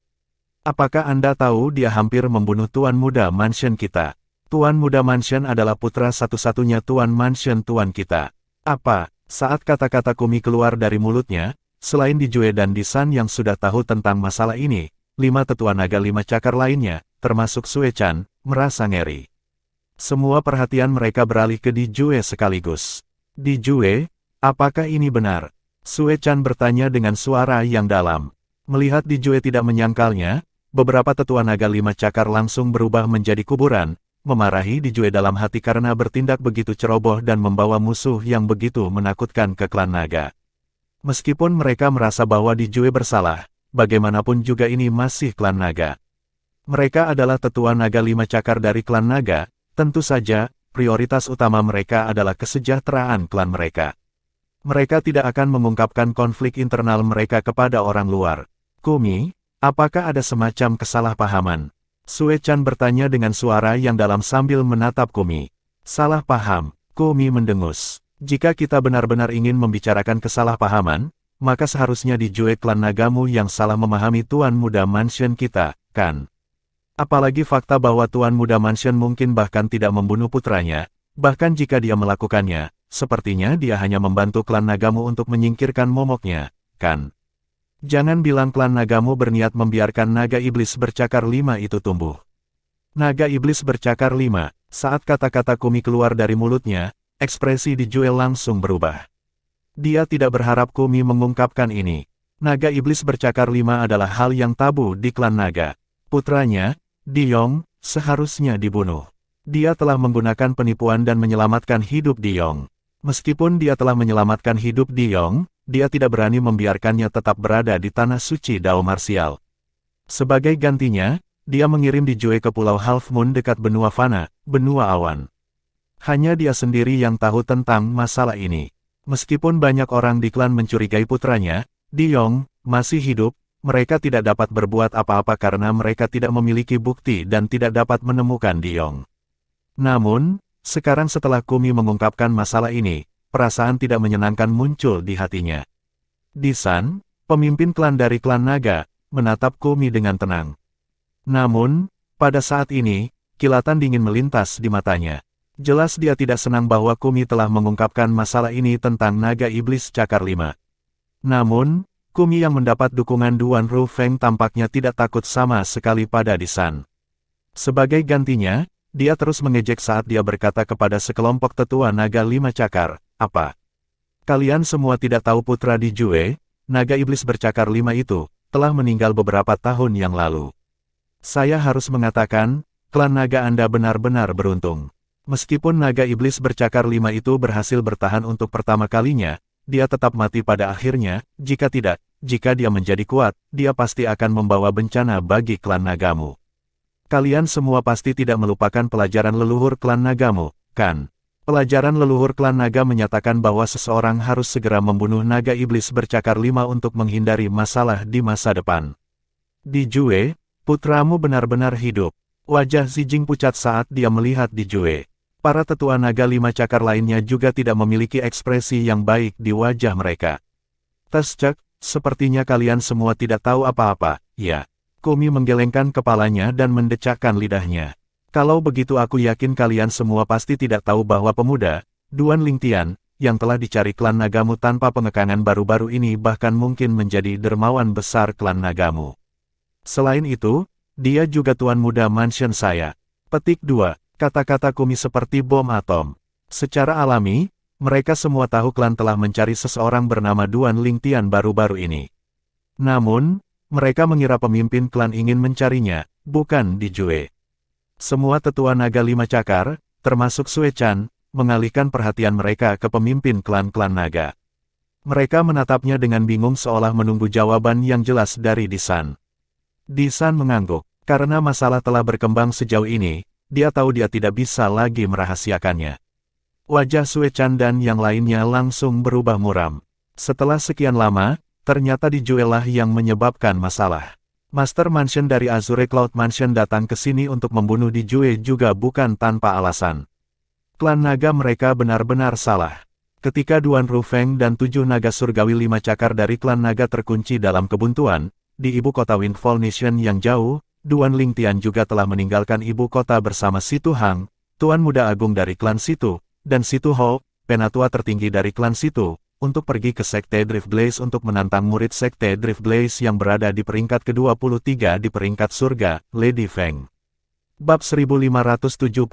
"Apakah Anda tahu dia hampir membunuh Tuan Muda Mansion kita? Tuan Muda Mansion adalah putra satu-satunya Tuan Mansion Tuan kita." "Apa?" Saat kata-kata Kumi keluar dari mulutnya, selain Di Jue dan Disan yang sudah tahu tentang masalah ini, 5 tetua naga 5 cakar lainnya, termasuk Sue Chan, merasa ngeri. Semua perhatian mereka beralih ke Di Jue sekaligus. "Di Jue, apakah ini benar?" Sue Chan bertanya dengan suara yang dalam. Melihat Di Jue tidak menyangkalnya, beberapa tetua naga 5 cakar langsung berubah menjadi kuburan, memarahi Di Jue dalam hati karena bertindak begitu ceroboh dan membawa musuh yang begitu menakutkan ke klan naga. Meskipun mereka merasa bahwa Di Jue bersalah, bagaimanapun juga ini masih klan naga. Mereka adalah tetua naga 5 cakar dari klan naga, tentu saja, prioritas utama mereka adalah kesejahteraan klan mereka. Mereka tidak akan mengungkapkan konflik internal mereka kepada orang luar. "Kumi, apakah ada semacam kesalahpahaman?" Sue Chan bertanya dengan suara yang dalam sambil menatap Kumi. "Salah paham," Kumi mendengus. "Jika kita benar-benar ingin membicarakan kesalahpahaman, maka seharusnya Di Jue klan nagamu yang salah memahami Tuan Muda Mansion kita, kan? Apalagi fakta bahwa Tuan Muda Mansion mungkin bahkan tidak membunuh putranya, bahkan jika dia melakukannya, sepertinya dia hanya membantu klan nagamu untuk menyingkirkan momoknya, kan? Jangan bilang klan nagamu berniat membiarkan naga iblis bercakar 5 itu tumbuh. Naga iblis bercakar 5, saat kata-kata Kumi keluar dari mulutnya, ekspresi di Jue langsung berubah. Dia tidak berharap Kumi mengungkapkan ini. Naga iblis bercakar 5 adalah hal yang tabu di klan naga. Putranya, Diyong, seharusnya dibunuh. Dia telah menggunakan penipuan dan menyelamatkan hidup Diyong. Meskipun dia telah menyelamatkan hidup Diyong, dia tidak berani membiarkannya tetap berada di tanah suci Dao Marsial. Sebagai gantinya, dia mengirim di Jue ke Pulau Half Moon dekat benua Fana, benua awan. Hanya dia sendiri yang tahu tentang masalah ini. Meskipun banyak orang di klan mencurigai putranya, Diyong, masih hidup, mereka tidak dapat berbuat apa-apa karena mereka tidak memiliki bukti dan tidak dapat menemukan Diyong. Namun, sekarang setelah Kumi mengungkapkan masalah ini, perasaan tidak menyenangkan muncul di hatinya. Disan, pemimpin klan dari klan naga, menatap Kumi dengan tenang. Namun, pada saat ini, kilatan dingin melintas di matanya. Jelas dia tidak senang bahwa Kumi telah mengungkapkan masalah ini tentang naga iblis cakar 5. Namun, Kumi yang mendapat dukungan Duan Rufeng tampaknya tidak takut sama sekali pada Disan. Sebagai gantinya, dia terus mengejek saat dia berkata kepada sekelompok tetua naga 5 cakar, "Apa? Kalian semua tidak tahu putra di Jue, naga iblis bercakar 5 itu, telah meninggal beberapa tahun yang lalu. Saya harus mengatakan, klan naga Anda benar-benar beruntung. Meskipun naga iblis bercakar 5 itu berhasil bertahan untuk pertama kalinya, dia tetap mati pada akhirnya. Jika tidak, jika dia menjadi kuat, dia pasti akan membawa bencana bagi klan nagamu. Kalian semua pasti tidak melupakan pelajaran leluhur klan nagamu, kan? Pelajaran leluhur klan naga menyatakan bahwa seseorang harus segera membunuh naga iblis bercakar 5 untuk menghindari masalah di masa depan. Di Jue, putramu benar-benar hidup." Wajah Zijing pucat saat dia melihat di Jue. Para tetua naga 5 cakar lainnya juga tidak memiliki ekspresi yang baik di wajah mereka. "Tescek, sepertinya kalian semua tidak tahu apa-apa, ya?" Kumi menggelengkan kepalanya dan mendecakkan lidahnya. "Kalau begitu aku yakin kalian semua pasti tidak tahu bahwa pemuda, Duan Lingtian, yang telah dicari klan nagamu tanpa pengekangan baru-baru ini bahkan mungkin menjadi dermawan besar klan nagamu. Selain itu, dia juga tuan muda mansion saya." Petik 2. Kata-kata Kumi seperti bom atom. Secara alami, mereka semua tahu klan telah mencari seseorang bernama Duan Lingtian baru-baru ini. Namun, mereka mengira pemimpin klan ingin mencarinya, bukan di Jue. Semua tetua naga 5 cakar, termasuk Sue Chan, mengalihkan perhatian mereka ke pemimpin klan-klan naga. Mereka menatapnya dengan bingung seolah menunggu jawaban yang jelas dari Disan. Disan mengangguk. Karena masalah telah berkembang sejauh ini, dia tahu dia tidak bisa lagi merahasiakannya. Wajah Sue Chan dan yang lainnya langsung berubah muram. Setelah sekian lama, ternyata di Jue lah yang menyebabkan masalah. Master Mansion dari Azure Cloud Mansion datang ke sini untuk membunuh di Jue juga bukan tanpa alasan. Klan naga mereka benar-benar salah. Ketika Duan Rufeng dan 7 naga surgawi 5 cakar dari klan naga terkunci dalam kebuntuan, di ibu kota Windfall Nation yang jauh, Duan Lingtian juga telah meninggalkan ibu kota bersama Situ Hang, Tuan Muda Agung dari klan Situ, dan Situ Ho, penatua tertinggi dari klan Situ, untuk pergi ke Sekte Drift Blaze untuk menantang murid Sekte Drift Blaze yang berada di peringkat ke-23 di peringkat surga, Lady Feng. Bab 1579,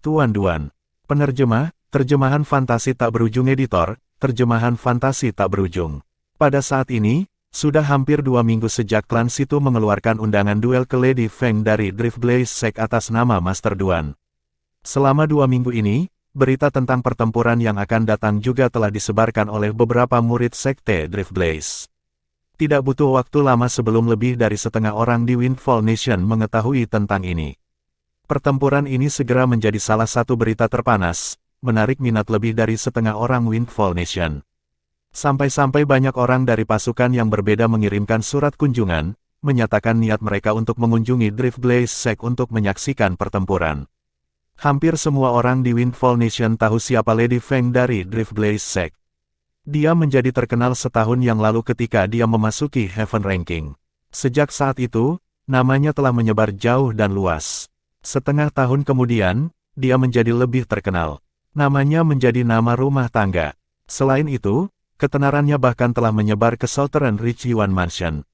Tuan Duan. Penerjemah, terjemahan fantasi tak berujung editor, terjemahan fantasi tak berujung. Pada saat ini, sudah hampir 2 minggu sejak klan Situ mengeluarkan undangan duel ke Lady Feng dari Drift Blaze Sek atas nama Master Duan. Selama 2 minggu ini, berita tentang pertempuran yang akan datang juga telah disebarkan oleh beberapa murid Sekte Drift Blaze. Tidak butuh waktu lama sebelum lebih dari setengah orang di Windfall Nation mengetahui tentang ini. Pertempuran ini segera menjadi salah satu berita terpanas, menarik minat lebih dari setengah orang Windfall Nation. Sampai-sampai banyak orang dari pasukan yang berbeda mengirimkan surat kunjungan, menyatakan niat mereka untuk mengunjungi Drift Blaze Sek untuk menyaksikan pertempuran. Hampir semua orang di Windfall Nation tahu siapa Lady Feng dari Drift Blaze Sek. Dia menjadi terkenal setahun yang lalu ketika dia memasuki Heaven Ranking. Sejak saat itu, namanya telah menyebar jauh dan luas. Setengah tahun kemudian, dia menjadi lebih terkenal. Namanya menjadi nama rumah tangga. Selain itu, ketenarannya bahkan telah menyebar ke Southern Ridge Yuan Mansion.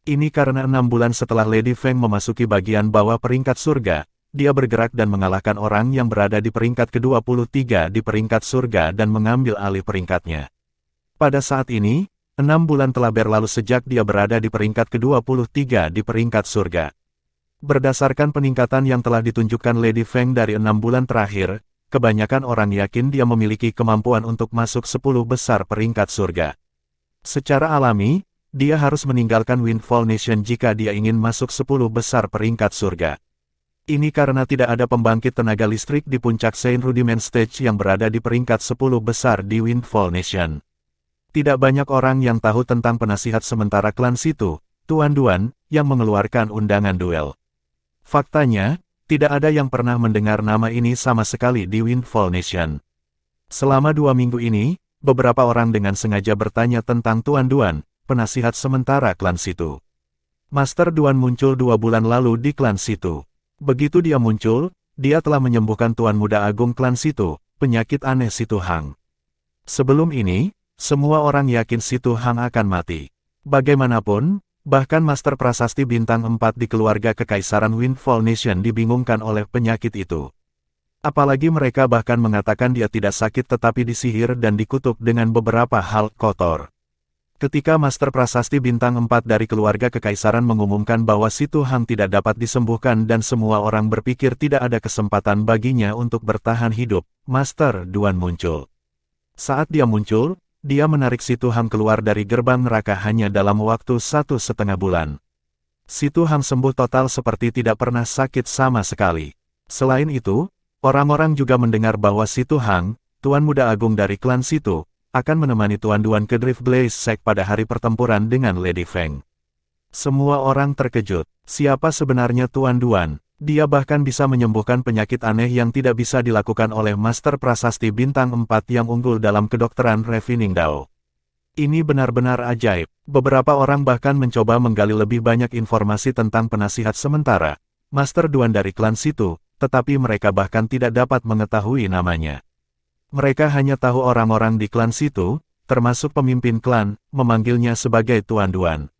Ini karena 6 bulan setelah Lady Feng memasuki bagian bawah peringkat surga, dia bergerak dan mengalahkan orang yang berada di peringkat ke-23 di peringkat surga dan mengambil alih peringkatnya. Pada saat ini, 6 bulan telah berlalu sejak dia berada di peringkat ke-23 di peringkat surga. Berdasarkan peningkatan yang telah ditunjukkan Lady Feng dari 6 bulan terakhir, kebanyakan orang yakin dia memiliki kemampuan untuk masuk 10 besar peringkat surga. Secara alami, dia harus meninggalkan Windfall Nation jika dia ingin masuk 10 besar peringkat surga. Ini karena tidak ada pembangkit tenaga listrik di puncak Saint Rudiment Stage yang berada di peringkat 10 besar di Windfall Nation. Tidak banyak orang yang tahu tentang penasihat sementara klan Situ, Tuan Duan, yang mengeluarkan undangan duel. Faktanya, tidak ada yang pernah mendengar nama ini sama sekali di Windfall Nation. Selama 2 minggu ini, beberapa orang dengan sengaja bertanya tentang Tuan Duan, penasihat sementara klan Situ. Master Duan muncul 2 bulan lalu di klan Situ. Begitu dia muncul, dia telah menyembuhkan Tuan Muda Agung klan Situ, penyakit aneh Situ Hang. Sebelum ini, semua orang yakin Situ Hang akan mati. Bagaimanapun, bahkan Master Prasasti Bintang 4 di keluarga Kekaisaran Windfall Nation dibingungkan oleh penyakit itu. Apalagi mereka bahkan mengatakan dia tidak sakit tetapi disihir dan dikutuk dengan beberapa hal kotor. Ketika Master Prasasti Bintang 4 dari keluarga Kekaisaran mengumumkan bahwa Situ Hang tidak dapat disembuhkan dan semua orang berpikir tidak ada kesempatan baginya untuk bertahan hidup, Master Duan muncul. Saat dia muncul, dia menarik Situ Hang keluar dari gerbang neraka hanya dalam waktu 1,5 bulan. Situ Hang sembuh total seperti tidak pernah sakit sama sekali. Selain itu, orang-orang juga mendengar bahwa Situ Hang, Tuan Muda Agung dari klan Situ, akan menemani Tuan Duan ke Drift Blaze Sect pada hari pertempuran dengan Lady Feng. Semua orang terkejut. Siapa sebenarnya Tuan Duan? Dia bahkan bisa menyembuhkan penyakit aneh yang tidak bisa dilakukan oleh Master Prasasti Bintang 4 yang unggul dalam kedokteran Refining Dao. Ini benar-benar ajaib. Beberapa orang bahkan mencoba menggali lebih banyak informasi tentang penasihat sementara, Master Duan dari klan Situ, tetapi mereka bahkan tidak dapat mengetahui namanya. Mereka hanya tahu orang-orang di klan Situ, termasuk pemimpin klan, memanggilnya sebagai Tuan Duan.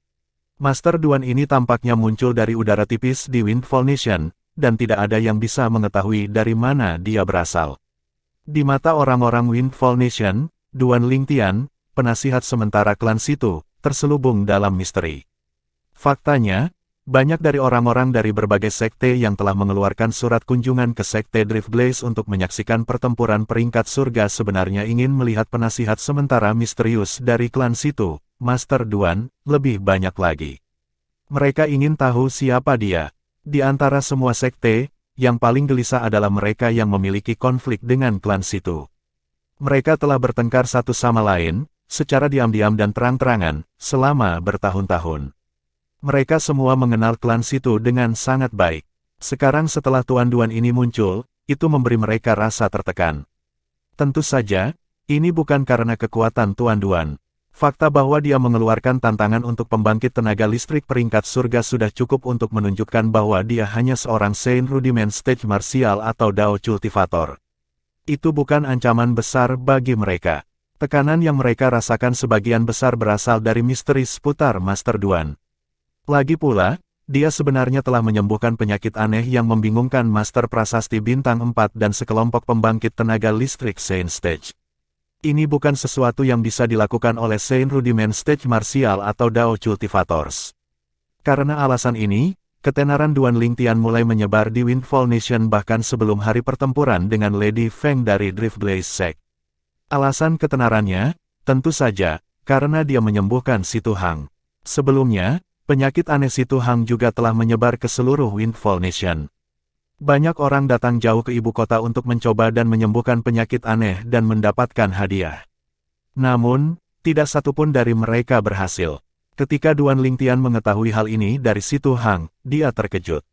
Master Duan ini tampaknya muncul dari udara tipis di Windfall Nation, dan tidak ada yang bisa mengetahui dari mana dia berasal. Di mata orang-orang Windfall Nation, Duan Lingtian, penasihat sementara klan Situ, terselubung dalam misteri. Faktanya, banyak dari orang-orang dari berbagai sekte yang telah mengeluarkan surat kunjungan ke sekte Drift Blaze untuk menyaksikan pertempuran peringkat surga sebenarnya ingin melihat penasihat sementara misterius dari klan Situ, Master Duan, lebih banyak lagi. Mereka ingin tahu siapa dia. Di antara semua sekte, yang paling gelisah adalah mereka yang memiliki konflik dengan klan Situ. Mereka telah bertengkar satu sama lain, secara diam-diam dan terang-terangan, selama bertahun-tahun. Mereka semua mengenal klan Situ dengan sangat baik. Sekarang setelah Tuan Duan ini muncul, itu memberi mereka rasa tertekan. Tentu saja, ini bukan karena kekuatan Tuan Duan. Fakta bahwa dia mengeluarkan tantangan untuk pembangkit tenaga listrik peringkat surga sudah cukup untuk menunjukkan bahwa dia hanya seorang Saint Rudiment Stage Martial atau Dao Cultivator. Itu bukan ancaman besar bagi mereka. Tekanan yang mereka rasakan sebagian besar berasal dari misteri seputar Master Duan. Lagi pula, dia sebenarnya telah menyembuhkan penyakit aneh yang membingungkan Master Prasasti Bintang 4 dan sekelompok pembangkit tenaga listrik Saint Stage. Ini bukan sesuatu yang bisa dilakukan oleh Saint Rudiment Stage Martial atau Dao Cultivators. Karena alasan ini, ketenaran Duan Lingtian mulai menyebar di Windfall Nation bahkan sebelum hari pertempuran dengan Lady Feng dari Drift Blaze Sect. Alasan ketenarannya, tentu saja, karena dia menyembuhkan Situ Hang. Sebelumnya, penyakit aneh Situ Hang juga telah menyebar ke seluruh Windfall Nation. Banyak orang datang jauh ke ibu kota untuk mencoba dan menyembuhkan penyakit aneh dan mendapatkan hadiah. Namun, tidak satupun dari mereka berhasil. Ketika Duan Lingtian mengetahui hal ini dari Situ Hang, dia terkejut.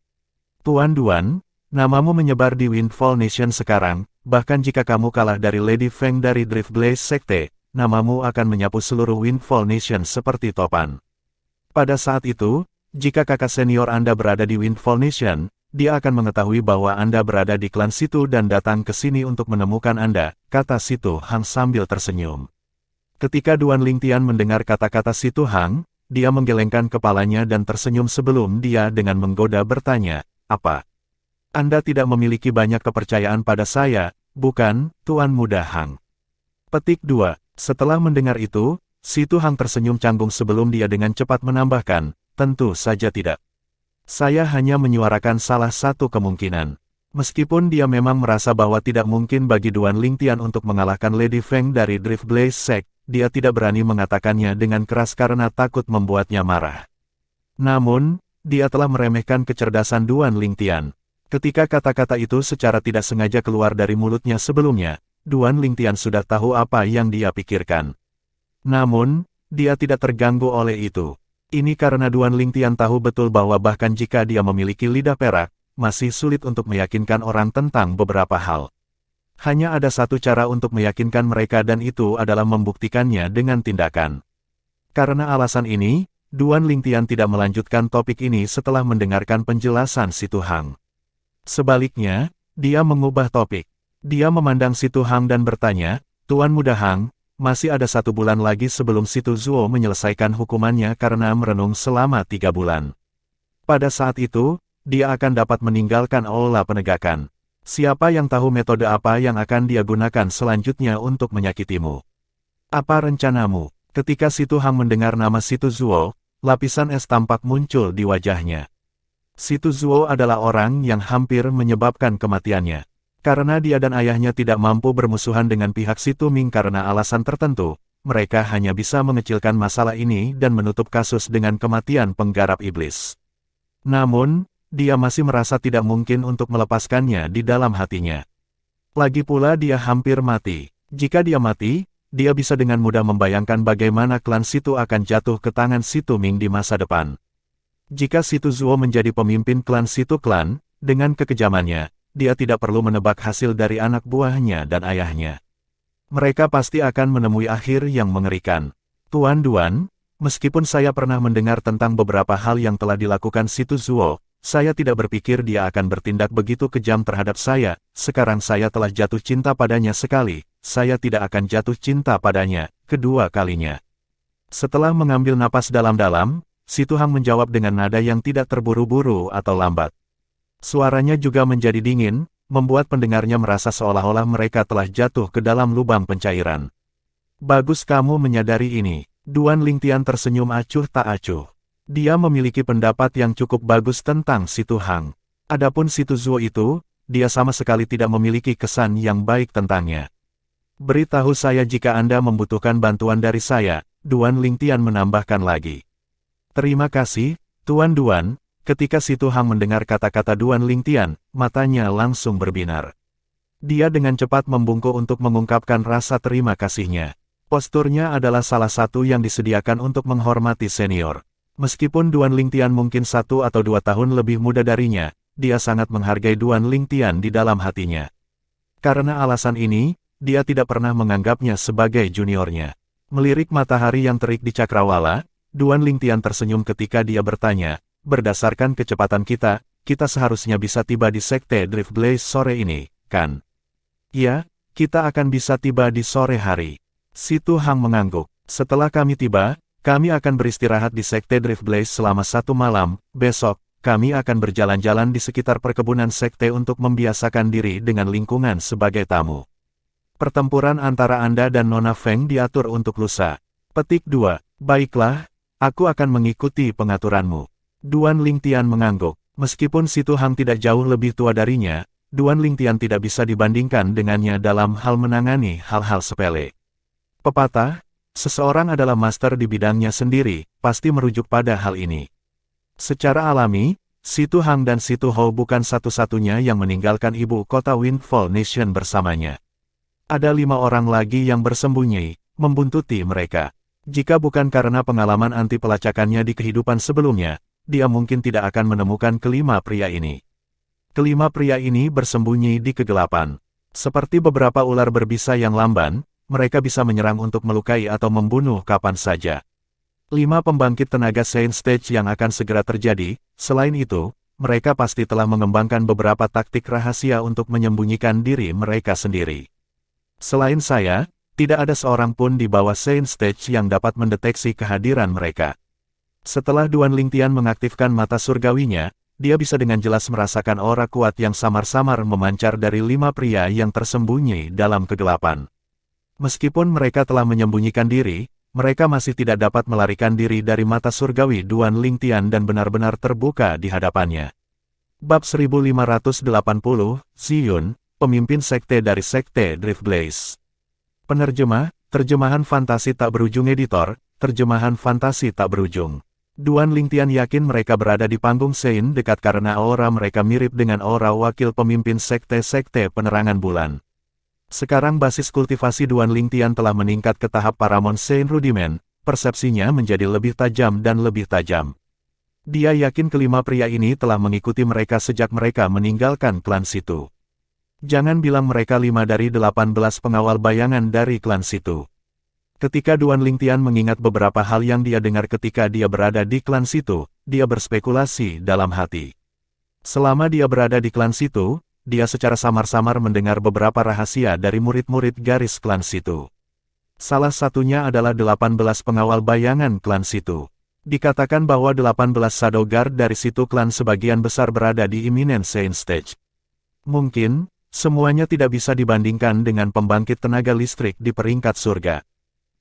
Tuan Duan, namamu menyebar di Windfall Nation sekarang, bahkan jika kamu kalah dari Lady Feng dari Drift Blaze Sekte, namamu akan menyapu seluruh Windfall Nation seperti topan. Pada saat itu, jika kakak senior Anda berada di Windfall Nation, dia akan mengetahui bahwa Anda berada di klan Situ dan datang ke sini untuk menemukan Anda, kata Situ Hang sambil tersenyum. Ketika Duan Lingtian mendengar kata-kata Si Tu Hang, dia menggelengkan kepalanya dan tersenyum sebelum dia dengan menggoda bertanya, "Apa? Anda tidak memiliki banyak kepercayaan pada saya, bukan, Tuan Muda Hang?" Petik 2. Setelah mendengar itu, Si Tu Hang tersenyum canggung sebelum dia dengan cepat menambahkan, "Tentu saja tidak. Saya hanya menyuarakan salah satu kemungkinan." Meskipun dia memang merasa bahwa tidak mungkin bagi Duan Lingtian untuk mengalahkan Lady Feng dari Drift Blaze Sect, dia tidak berani mengatakannya dengan keras karena takut membuatnya marah. Namun, dia telah meremehkan kecerdasan Duan Lingtian. Ketika kata-kata itu secara tidak sengaja keluar dari mulutnya sebelumnya, Duan Lingtian sudah tahu apa yang dia pikirkan. Namun, dia tidak terganggu oleh itu. Ini karena Duan Lingtian tahu betul bahwa bahkan jika dia memiliki lidah perak, masih sulit untuk meyakinkan orang tentang beberapa hal. Hanya ada satu cara untuk meyakinkan mereka dan itu adalah membuktikannya dengan tindakan. Karena alasan ini, Duan Lingtian tidak melanjutkan topik ini setelah mendengarkan penjelasan Si Tu Hang. Sebaliknya, dia mengubah topik. Dia memandang Si Tu Hang dan bertanya, "Tuan Muda Hang, masih ada 1 bulan lagi sebelum Si Tu Zuo menyelesaikan hukumannya karena merenung selama 3 bulan. Pada saat itu, dia akan dapat meninggalkan aula penegakan. Siapa yang tahu metode apa yang akan dia gunakan selanjutnya untuk menyakitimu? Apa rencanamu?" Ketika Si Tu Hang mendengar nama Si Tu Zuo, lapisan es tampak muncul di wajahnya. Si Tu Zuo adalah orang yang hampir menyebabkan kematiannya. Karena dia dan ayahnya tidak mampu bermusuhan dengan pihak Si Tu Ming karena alasan tertentu, mereka hanya bisa mengecilkan masalah ini dan menutup kasus dengan kematian penggarap iblis. Namun, dia masih merasa tidak mungkin untuk melepaskannya di dalam hatinya. Lagi pula dia hampir mati. Jika dia mati, dia bisa dengan mudah membayangkan bagaimana klan Si Tu akan jatuh ke tangan Si Tu Ming di masa depan. Jika Si Tu Zuo menjadi pemimpin klan Si Tu Klan, dengan kekejamannya, dia tidak perlu menebak hasil dari anak buahnya dan ayahnya. Mereka pasti akan menemui akhir yang mengerikan. "Tuan Duan, meskipun saya pernah mendengar tentang beberapa hal yang telah dilakukan Si Tu Zuo, saya tidak berpikir dia akan bertindak begitu kejam terhadap saya. Sekarang saya telah jatuh cinta padanya sekali, saya tidak akan jatuh cinta padanya kedua kalinya." Setelah mengambil napas dalam-dalam, Si Tu Hang menjawab dengan nada yang tidak terburu-buru atau lambat. Suaranya juga menjadi dingin, membuat pendengarnya merasa seolah-olah mereka telah jatuh ke dalam lubang pencairan. "Bagus kamu menyadari ini." Duan Lingtian tersenyum acuh tak acuh. Dia memiliki pendapat yang cukup bagus tentang Si Tu Hang. Adapun Si Tu Zuo itu, dia sama sekali tidak memiliki kesan yang baik tentangnya. "Beritahu saya jika Anda membutuhkan bantuan dari saya," Duan Lingtian menambahkan lagi. "Terima kasih, Tuan Duan." Ketika Si Tu Hang mendengar kata-kata Duan Lingtian, matanya langsung berbinar. Dia dengan cepat membungkuk untuk mengungkapkan rasa terima kasihnya. Posturnya adalah salah satu yang disediakan untuk menghormati senior. Meskipun Duan Lingtian mungkin 1 atau 2 tahun lebih muda darinya, dia sangat menghargai Duan Lingtian di dalam hatinya. Karena alasan ini, dia tidak pernah menganggapnya sebagai juniornya. Melirik matahari yang terik di cakrawala, Duan Lingtian tersenyum ketika dia bertanya, "Berdasarkan kecepatan kita, kita seharusnya bisa tiba di Sekte Drift Blaze sore ini, kan?" "Ya, kita akan bisa tiba di sore hari." Si Tu Hang mengangguk. "Setelah kami tiba, kami akan beristirahat di Sekte Drift Blaze selama 1 malam. Besok, kami akan berjalan-jalan di sekitar perkebunan Sekte untuk membiasakan diri dengan lingkungan sebagai tamu. Pertempuran antara Anda dan Nona Feng diatur untuk lusa." Petik 2. "Baiklah, aku akan mengikuti pengaturanmu." Duan Lingtian mengangguk. Meskipun Si Tu Hang tidak jauh lebih tua darinya, Duan Lingtian tidak bisa dibandingkan dengannya dalam hal menangani hal-hal sepele. Pepatah, seseorang adalah master di bidangnya sendiri, pasti merujuk pada hal ini. Secara alami, Si Tu Hang dan Si Tu Ho bukan satu-satunya yang meninggalkan ibu kota Windfall Nation bersamanya. Ada 5 orang lagi yang bersembunyi, membuntuti mereka. Jika bukan karena pengalaman anti pelacakannya di kehidupan sebelumnya, dia mungkin tidak akan menemukan kelima pria ini. Kelima pria ini bersembunyi di kegelapan. Seperti beberapa ular berbisa yang lamban, mereka bisa menyerang untuk melukai atau membunuh kapan saja. 5 pembangkit tenaga Saint Stage yang akan segera terjadi. Selain itu, mereka pasti telah mengembangkan beberapa taktik rahasia untuk menyembunyikan diri mereka sendiri. Selain saya, Tidak ada seorang pun di bawah Saint Stage yang dapat mendeteksi kehadiran mereka. Setelah Duan Lingtian mengaktifkan mata surgawinya, dia bisa dengan jelas merasakan aura kuat yang samar-samar memancar dari 5 pria yang tersembunyi dalam kegelapan. Meskipun mereka telah menyembunyikan diri, mereka masih tidak dapat melarikan diri dari mata surgawi Duan Lingtian dan benar-benar terbuka di hadapannya. Bab 1580, Ziyun, pemimpin sekte dari Sekte Drift Blaze. Penerjemah, terjemahan fantasi tak berujung editor, terjemahan fantasi tak berujung. Duan Lingtian yakin mereka berada di panggung Sein dekat karena aura mereka mirip dengan aura wakil pemimpin sekte-sekte penerangan bulan. Sekarang basis kultivasi Duan Lingtian telah meningkat ke tahap Paramount Sein Rudiment, persepsinya menjadi lebih tajam dan lebih tajam. Dia yakin kelima pria ini telah mengikuti mereka sejak mereka meninggalkan klan situ. Jangan bilang mereka 5 dari 18 pengawal bayangan dari klan situ. Ketika Duan Lingtian mengingat beberapa hal yang dia dengar ketika dia berada di klan situ, dia berspekulasi dalam hati. Selama dia berada di klan situ, dia secara samar-samar mendengar beberapa rahasia dari murid-murid garis klan situ. Salah satunya adalah 18 pengawal bayangan klan situ. Dikatakan bahwa 18 Shadow Guard dari situ klan sebagian besar berada di Imminent Saint Stage. Mungkin, semuanya tidak bisa dibandingkan dengan pembangkit tenaga listrik di peringkat surga.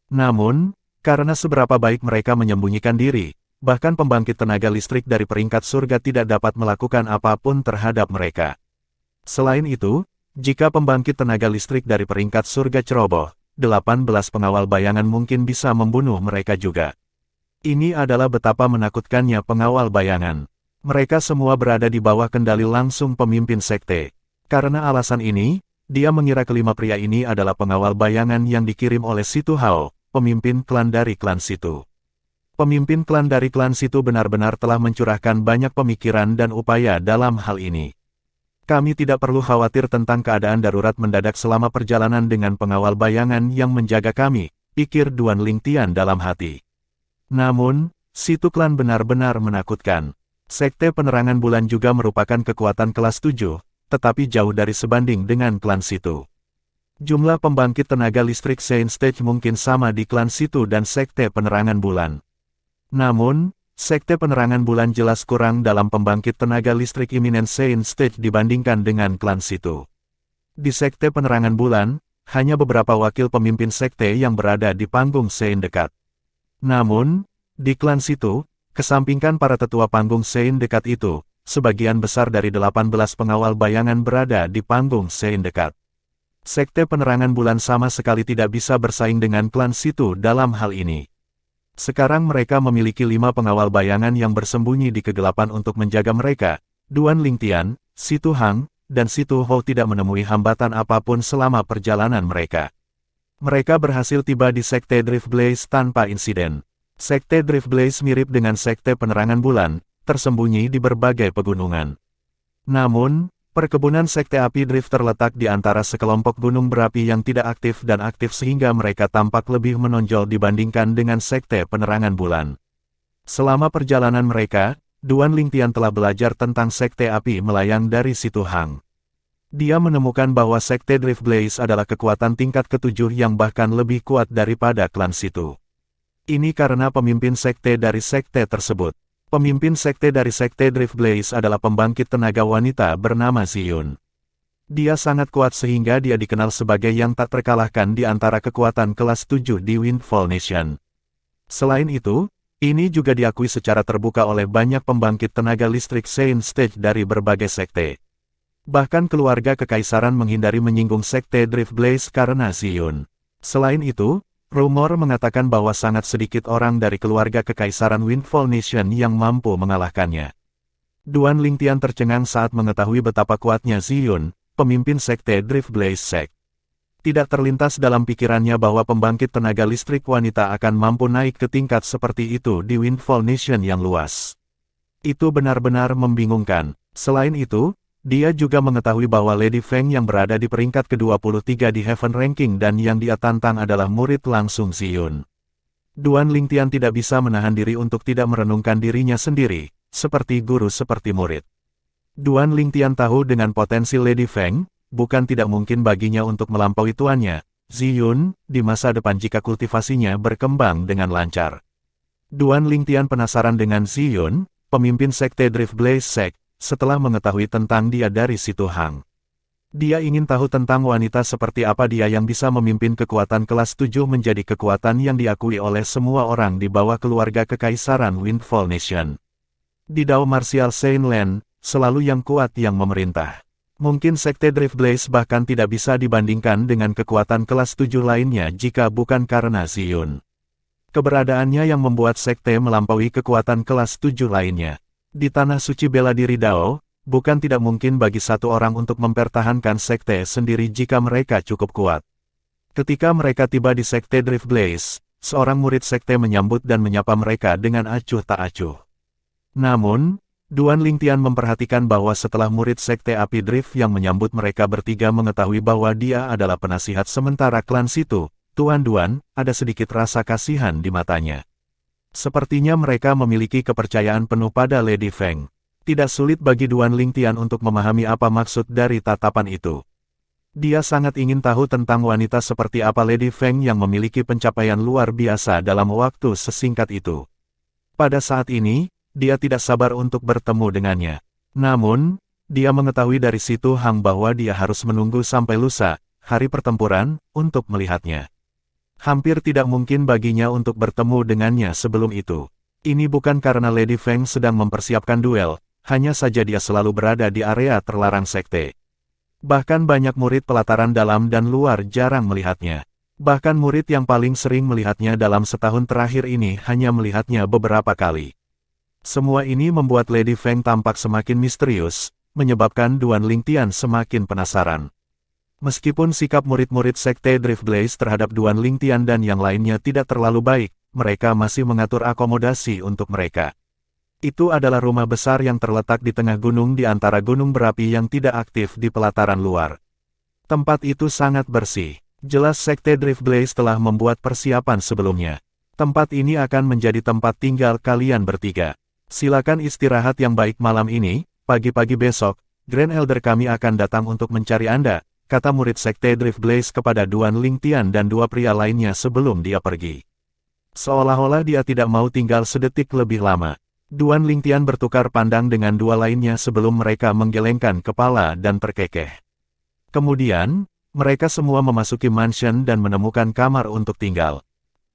Namun, karena seberapa baik mereka menyembunyikan diri, bahkan pembangkit tenaga listrik dari peringkat surga tidak dapat melakukan apapun terhadap mereka. Selain itu, jika pembangkit tenaga listrik dari peringkat surga ceroboh, 18 pengawal bayangan mungkin bisa membunuh mereka juga. Ini adalah betapa menakutkannya pengawal bayangan. Mereka semua berada di bawah kendali langsung pemimpin sekte. Karena alasan ini, dia mengira kelima pria ini adalah pengawal bayangan yang dikirim oleh Situ Hao, pemimpin klan dari klan situ. Pemimpin klan dari klan situ benar-benar telah mencurahkan banyak pemikiran dan upaya dalam hal ini. Kami tidak perlu khawatir tentang keadaan darurat mendadak selama perjalanan dengan pengawal bayangan yang menjaga kami, pikir Duan Lingtian dalam hati. Namun, situ klan benar-benar menakutkan. Sekte Penerangan Bulan juga merupakan kekuatan kelas 7, tetapi jauh dari sebanding dengan klan situ. Jumlah pembangkit tenaga listrik Saint Stage mungkin sama di klan situ dan Sekte Penerangan Bulan. Namun, Sekte Penerangan Bulan jelas kurang dalam pembangkit tenaga listrik Imminent Saint Stage dibandingkan dengan klan situ. Di Sekte Penerangan Bulan, hanya beberapa wakil pemimpin sekte yang berada di panggung Sein dekat. Namun, di klan situ, kesampingkan para tetua panggung Sein dekat itu, sebagian besar dari 18 pengawal bayangan berada di panggung Sein dekat. Sekte Penerangan Bulan sama sekali tidak bisa bersaing dengan klan situ dalam hal ini. Sekarang mereka memiliki 5 pengawal bayangan yang bersembunyi di kegelapan untuk menjaga mereka. Duan Lingtian, Situ Hang, dan Situ Hou tidak menemui hambatan apapun selama perjalanan mereka. Mereka berhasil tiba di Sekte Drift Blaze tanpa insiden. Sekte Drift Blaze mirip dengan Sekte Penerangan Bulan, tersembunyi di berbagai pegunungan. Namun, perkebunan Sekte Api Drift terletak di antara sekelompok gunung berapi yang tidak aktif dan aktif sehingga mereka tampak lebih menonjol dibandingkan dengan Sekte Penerangan Bulan. Selama perjalanan mereka, Duan Lingtian telah belajar tentang Sekte Api Melayang dari Situ Hang. Dia menemukan bahwa Sekte Drift Blaze adalah kekuatan tingkat ke-7 yang bahkan lebih kuat daripada klan situ. Ini karena pemimpin sekte dari sekte tersebut. Pemimpin sekte dari Sekte Drift Blaze adalah pembangkit tenaga wanita bernama Ziyun. Dia sangat kuat sehingga dia dikenal sebagai yang tak terkalahkan di antara kekuatan kelas 7 di Windfall Nation. Selain itu, ini juga diakui secara terbuka oleh banyak pembangkit tenaga listrik Saint Stage dari berbagai sekte. Bahkan keluarga kekaisaran menghindari menyinggung Sekte Drift Blaze karena Ziyun. Selain itu, rumor mengatakan bahwa sangat sedikit orang dari keluarga kekaisaran Windfall Nation yang mampu mengalahkannya. Duan Lingtian tercengang saat mengetahui betapa kuatnya Ziyun, pemimpin Sekte Drift Blaze Sect. Tidak terlintas dalam pikirannya bahwa pembangkit tenaga listrik wanita akan mampu naik ke tingkat seperti itu di Windfall Nation yang luas. Itu benar-benar membingungkan. Selain itu, dia juga mengetahui bahwa Lady Feng yang berada di peringkat ke-23 di Heaven Ranking dan yang dia tantang adalah murid langsung Ziyun. Duan Lingtian tidak bisa menahan diri untuk tidak merenungkan dirinya sendiri, seperti guru seperti murid. Duan Lingtian tahu dengan potensi Lady Feng, bukan tidak mungkin baginya untuk melampaui tuannya, Ziyun, di masa depan jika kultivasinya berkembang dengan lancar. Duan Lingtian penasaran dengan Ziyun, pemimpin sekte Drift Blaze Sect, setelah mengetahui tentang dia dari situ Hang. Dia ingin tahu tentang wanita seperti apa dia yang bisa memimpin kekuatan kelas 7 menjadi kekuatan yang diakui oleh semua orang di bawah keluarga kekaisaran Windfall Nation. Di Dao Martial Saint Land, selalu yang kuat yang memerintah. Mungkin sekte Drift Blaze bahkan tidak bisa dibandingkan dengan kekuatan kelas 7 lainnya jika bukan karena Ziyun. Keberadaannya yang membuat sekte melampaui kekuatan kelas 7 lainnya. Di tanah suci bela diri Dao, bukan tidak mungkin bagi satu orang untuk mempertahankan sekte sendiri jika mereka cukup kuat. Ketika mereka tiba di sekte Drift Blaze, seorang murid sekte menyambut dan menyapa mereka dengan acuh tak acuh. Namun, Duan Lingtian memperhatikan bahwa setelah murid sekte api Drift yang menyambut mereka bertiga mengetahui bahwa dia adalah penasihat sementara klan situ, Tuan Duan, ada sedikit rasa kasihan di matanya. Sepertinya mereka memiliki kepercayaan penuh pada Lady Feng. Tidak sulit bagi Duan Lingtian untuk memahami apa maksud dari tatapan itu. Dia sangat ingin tahu tentang wanita seperti apa Lady Feng yang memiliki pencapaian luar biasa dalam waktu sesingkat itu. Pada saat ini, dia tidak sabar untuk bertemu dengannya. Namun, dia mengetahui dari situ Hang bahwa dia harus menunggu sampai lusa, hari pertempuran, untuk melihatnya. Hampir tidak mungkin baginya untuk bertemu dengannya sebelum itu. Ini bukan karena Lady Feng sedang mempersiapkan duel, hanya saja dia selalu berada di area terlarang sekte. Bahkan banyak murid pelataran dalam dan luar jarang melihatnya. Bahkan murid yang paling sering melihatnya dalam setahun terakhir ini hanya melihatnya beberapa kali. Semua ini membuat Lady Feng tampak semakin misterius, menyebabkan Duan Lingtian semakin penasaran. Meskipun sikap murid-murid sekte Drift Blaze terhadap Duan Lingtian dan yang lainnya tidak terlalu baik, mereka masih mengatur akomodasi untuk mereka. Itu adalah rumah besar yang terletak di tengah gunung di antara gunung berapi yang tidak aktif di pelataran luar. Tempat itu sangat bersih. Jelas sekte Drift Blaze telah membuat persiapan sebelumnya. Tempat ini akan menjadi tempat tinggal kalian bertiga. Silakan istirahat yang baik malam ini, pagi-pagi besok, Grand Elder kami akan datang untuk mencari Anda, kata murid sekte Drift Blaze kepada Duan Lingtian dan dua pria lainnya sebelum dia pergi. Seolah-olah dia tidak mau tinggal sedetik lebih lama. Duan Lingtian bertukar pandang dengan dua lainnya sebelum mereka menggelengkan kepala dan terkekeh. Kemudian, mereka semua memasuki mansion dan menemukan kamar untuk tinggal.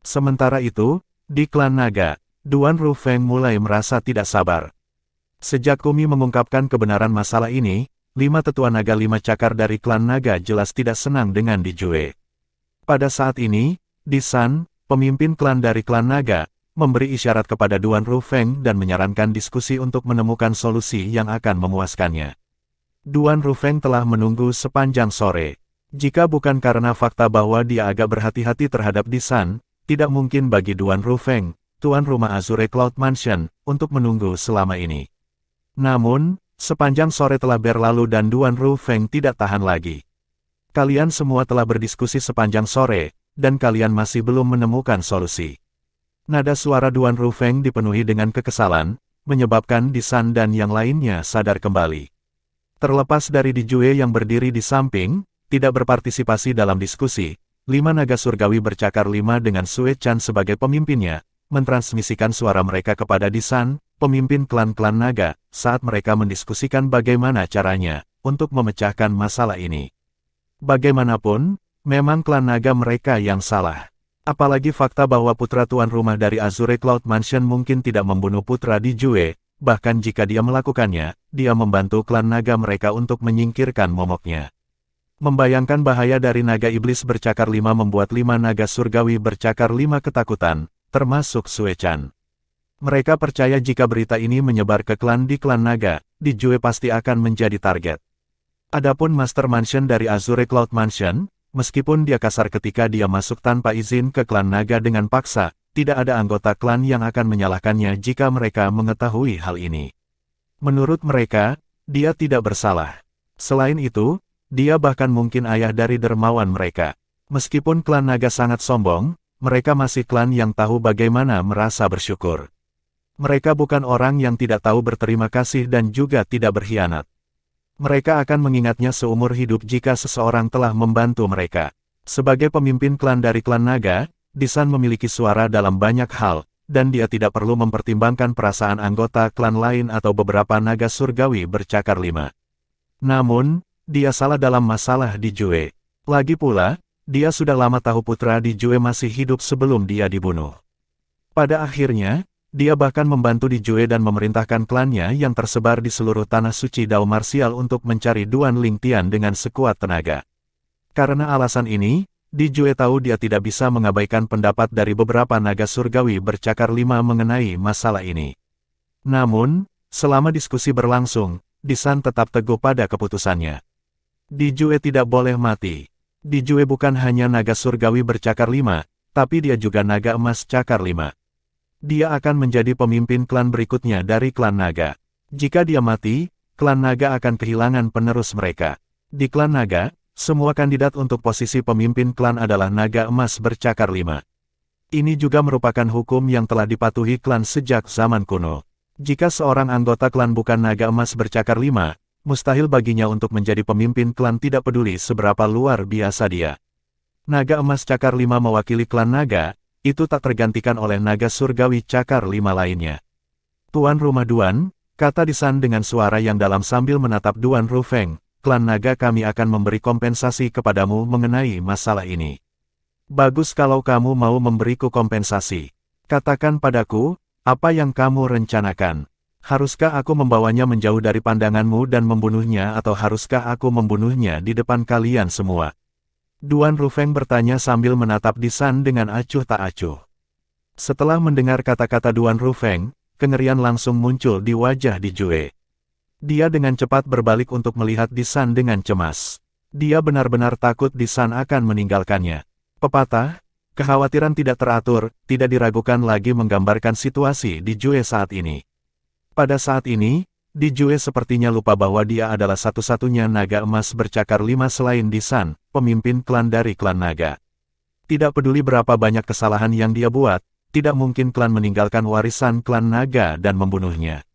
Sementara itu, di klan naga, Duan Rufeng mulai merasa tidak sabar. Sejak Kumi mengungkapkan kebenaran masalah ini, 5 tetua naga 5 cakar dari klan naga jelas tidak senang dengan Dijue. Pada saat ini, Disan, pemimpin klan dari klan naga, memberi isyarat kepada Duan Rufeng dan menyarankan diskusi untuk menemukan solusi yang akan memuaskannya. Duan Rufeng telah menunggu sepanjang sore. Jika bukan karena fakta bahwa dia agak berhati-hati terhadap Disan, tidak mungkin bagi Duan Rufeng, tuan rumah Azure Cloud Mansion, untuk menunggu selama ini. Namun, sepanjang sore telah berlalu dan Duan Rufeng tidak tahan lagi. Kalian semua telah berdiskusi sepanjang sore, dan kalian masih belum menemukan solusi. Nada suara Duan Rufeng dipenuhi dengan kekesalan, menyebabkan Disan dan yang lainnya sadar kembali. Terlepas dari Dijue yang berdiri di samping, tidak berpartisipasi dalam diskusi, 5 naga surgawi bercakar 5 dengan Sue Chan sebagai pemimpinnya, mentransmisikan suara mereka kepada Disan, pemimpin klan-klan naga, saat mereka mendiskusikan bagaimana caranya untuk memecahkan masalah ini. Bagaimanapun, memang klan naga mereka yang salah. Apalagi fakta bahwa putra tuan rumah dari Azure Cloud Mansion mungkin tidak membunuh putra Dijue, bahkan jika dia melakukannya, dia membantu klan naga mereka untuk menyingkirkan momoknya. Membayangkan bahaya dari naga iblis bercakar 5 membuat 5 naga surgawi bercakar 5 ketakutan, termasuk Sue Chan. Mereka percaya jika berita ini menyebar ke klan di klan naga, Dijue pasti akan menjadi target. Adapun Master Mansion dari Azure Cloud Mansion, meskipun dia kasar ketika dia masuk tanpa izin ke klan naga dengan paksa, tidak ada anggota klan yang akan menyalahkannya jika mereka mengetahui hal ini. Menurut mereka, dia tidak bersalah. Selain itu, dia bahkan mungkin ayah dari dermawan mereka. Meskipun klan naga sangat sombong, mereka masih klan yang tahu bagaimana merasa bersyukur. Mereka bukan orang yang tidak tahu berterima kasih dan juga tidak berkhianat. Mereka akan mengingatnya seumur hidup jika seseorang telah membantu mereka. Sebagai pemimpin klan dari klan naga, Disan memiliki suara dalam banyak hal, dan dia tidak perlu mempertimbangkan perasaan anggota klan lain atau beberapa naga surgawi bercakar 5. Namun, dia salah dalam masalah di Jue. Lagi pula, dia sudah lama tahu putra di Jue masih hidup sebelum dia dibunuh. Pada akhirnya, dia bahkan membantu di Jue dan memerintahkan klannya yang tersebar di seluruh tanah suci Dao Marsial untuk mencari Duan Lingtian dengan sekuat tenaga. Karena alasan ini, Di Jue tahu dia tidak bisa mengabaikan pendapat dari beberapa naga surgawi bercakar 5 mengenai masalah ini. Namun, selama diskusi berlangsung, Disan tetap teguh pada keputusannya. Di Jue tidak boleh mati. Di Jue bukan hanya naga surgawi bercakar 5, tapi dia juga naga emas cakar 5. Dia akan menjadi pemimpin klan berikutnya dari klan naga. Jika dia mati, klan naga akan kehilangan penerus mereka. Di klan naga, semua kandidat untuk posisi pemimpin klan adalah naga emas bercakar 5. Ini juga merupakan hukum yang telah dipatuhi klan sejak zaman kuno. Jika seorang anggota klan bukan naga emas bercakar 5, mustahil baginya untuk menjadi pemimpin klan tidak peduli seberapa luar biasa dia. Naga emas cakar 5 mewakili klan naga, itu tak tergantikan oleh naga surgawi cakar 5 lainnya. Tuan Rumah Duan, kata Disan dengan suara yang dalam sambil menatap Duan Rufeng, klan naga kami akan memberi kompensasi kepadamu mengenai masalah ini. Bagus kalau kamu mau memberiku kompensasi. Katakan padaku, apa yang kamu rencanakan? Haruskah aku membawanya menjauh dari pandanganmu dan membunuhnya atau haruskah aku membunuhnya di depan kalian semua? Duan Rufeng bertanya sambil menatap Disan dengan acuh tak acuh. Setelah mendengar kata-kata Duan Rufeng, kengerian langsung muncul di wajah Di Jue. Dia dengan cepat berbalik untuk melihat Disan dengan cemas. Dia benar-benar takut Disan akan meninggalkannya. Pepatah, kekhawatiran tidak teratur, tidak diragukan lagi menggambarkan situasi Di Jue saat ini. Pada saat ini, Di Jue sepertinya lupa bahwa dia adalah satu-satunya naga emas bercakar 5 selain Disan, pemimpin klan dari klan naga. Tidak peduli berapa banyak kesalahan yang dia buat, tidak mungkin klan meninggalkan warisan klan naga dan membunuhnya.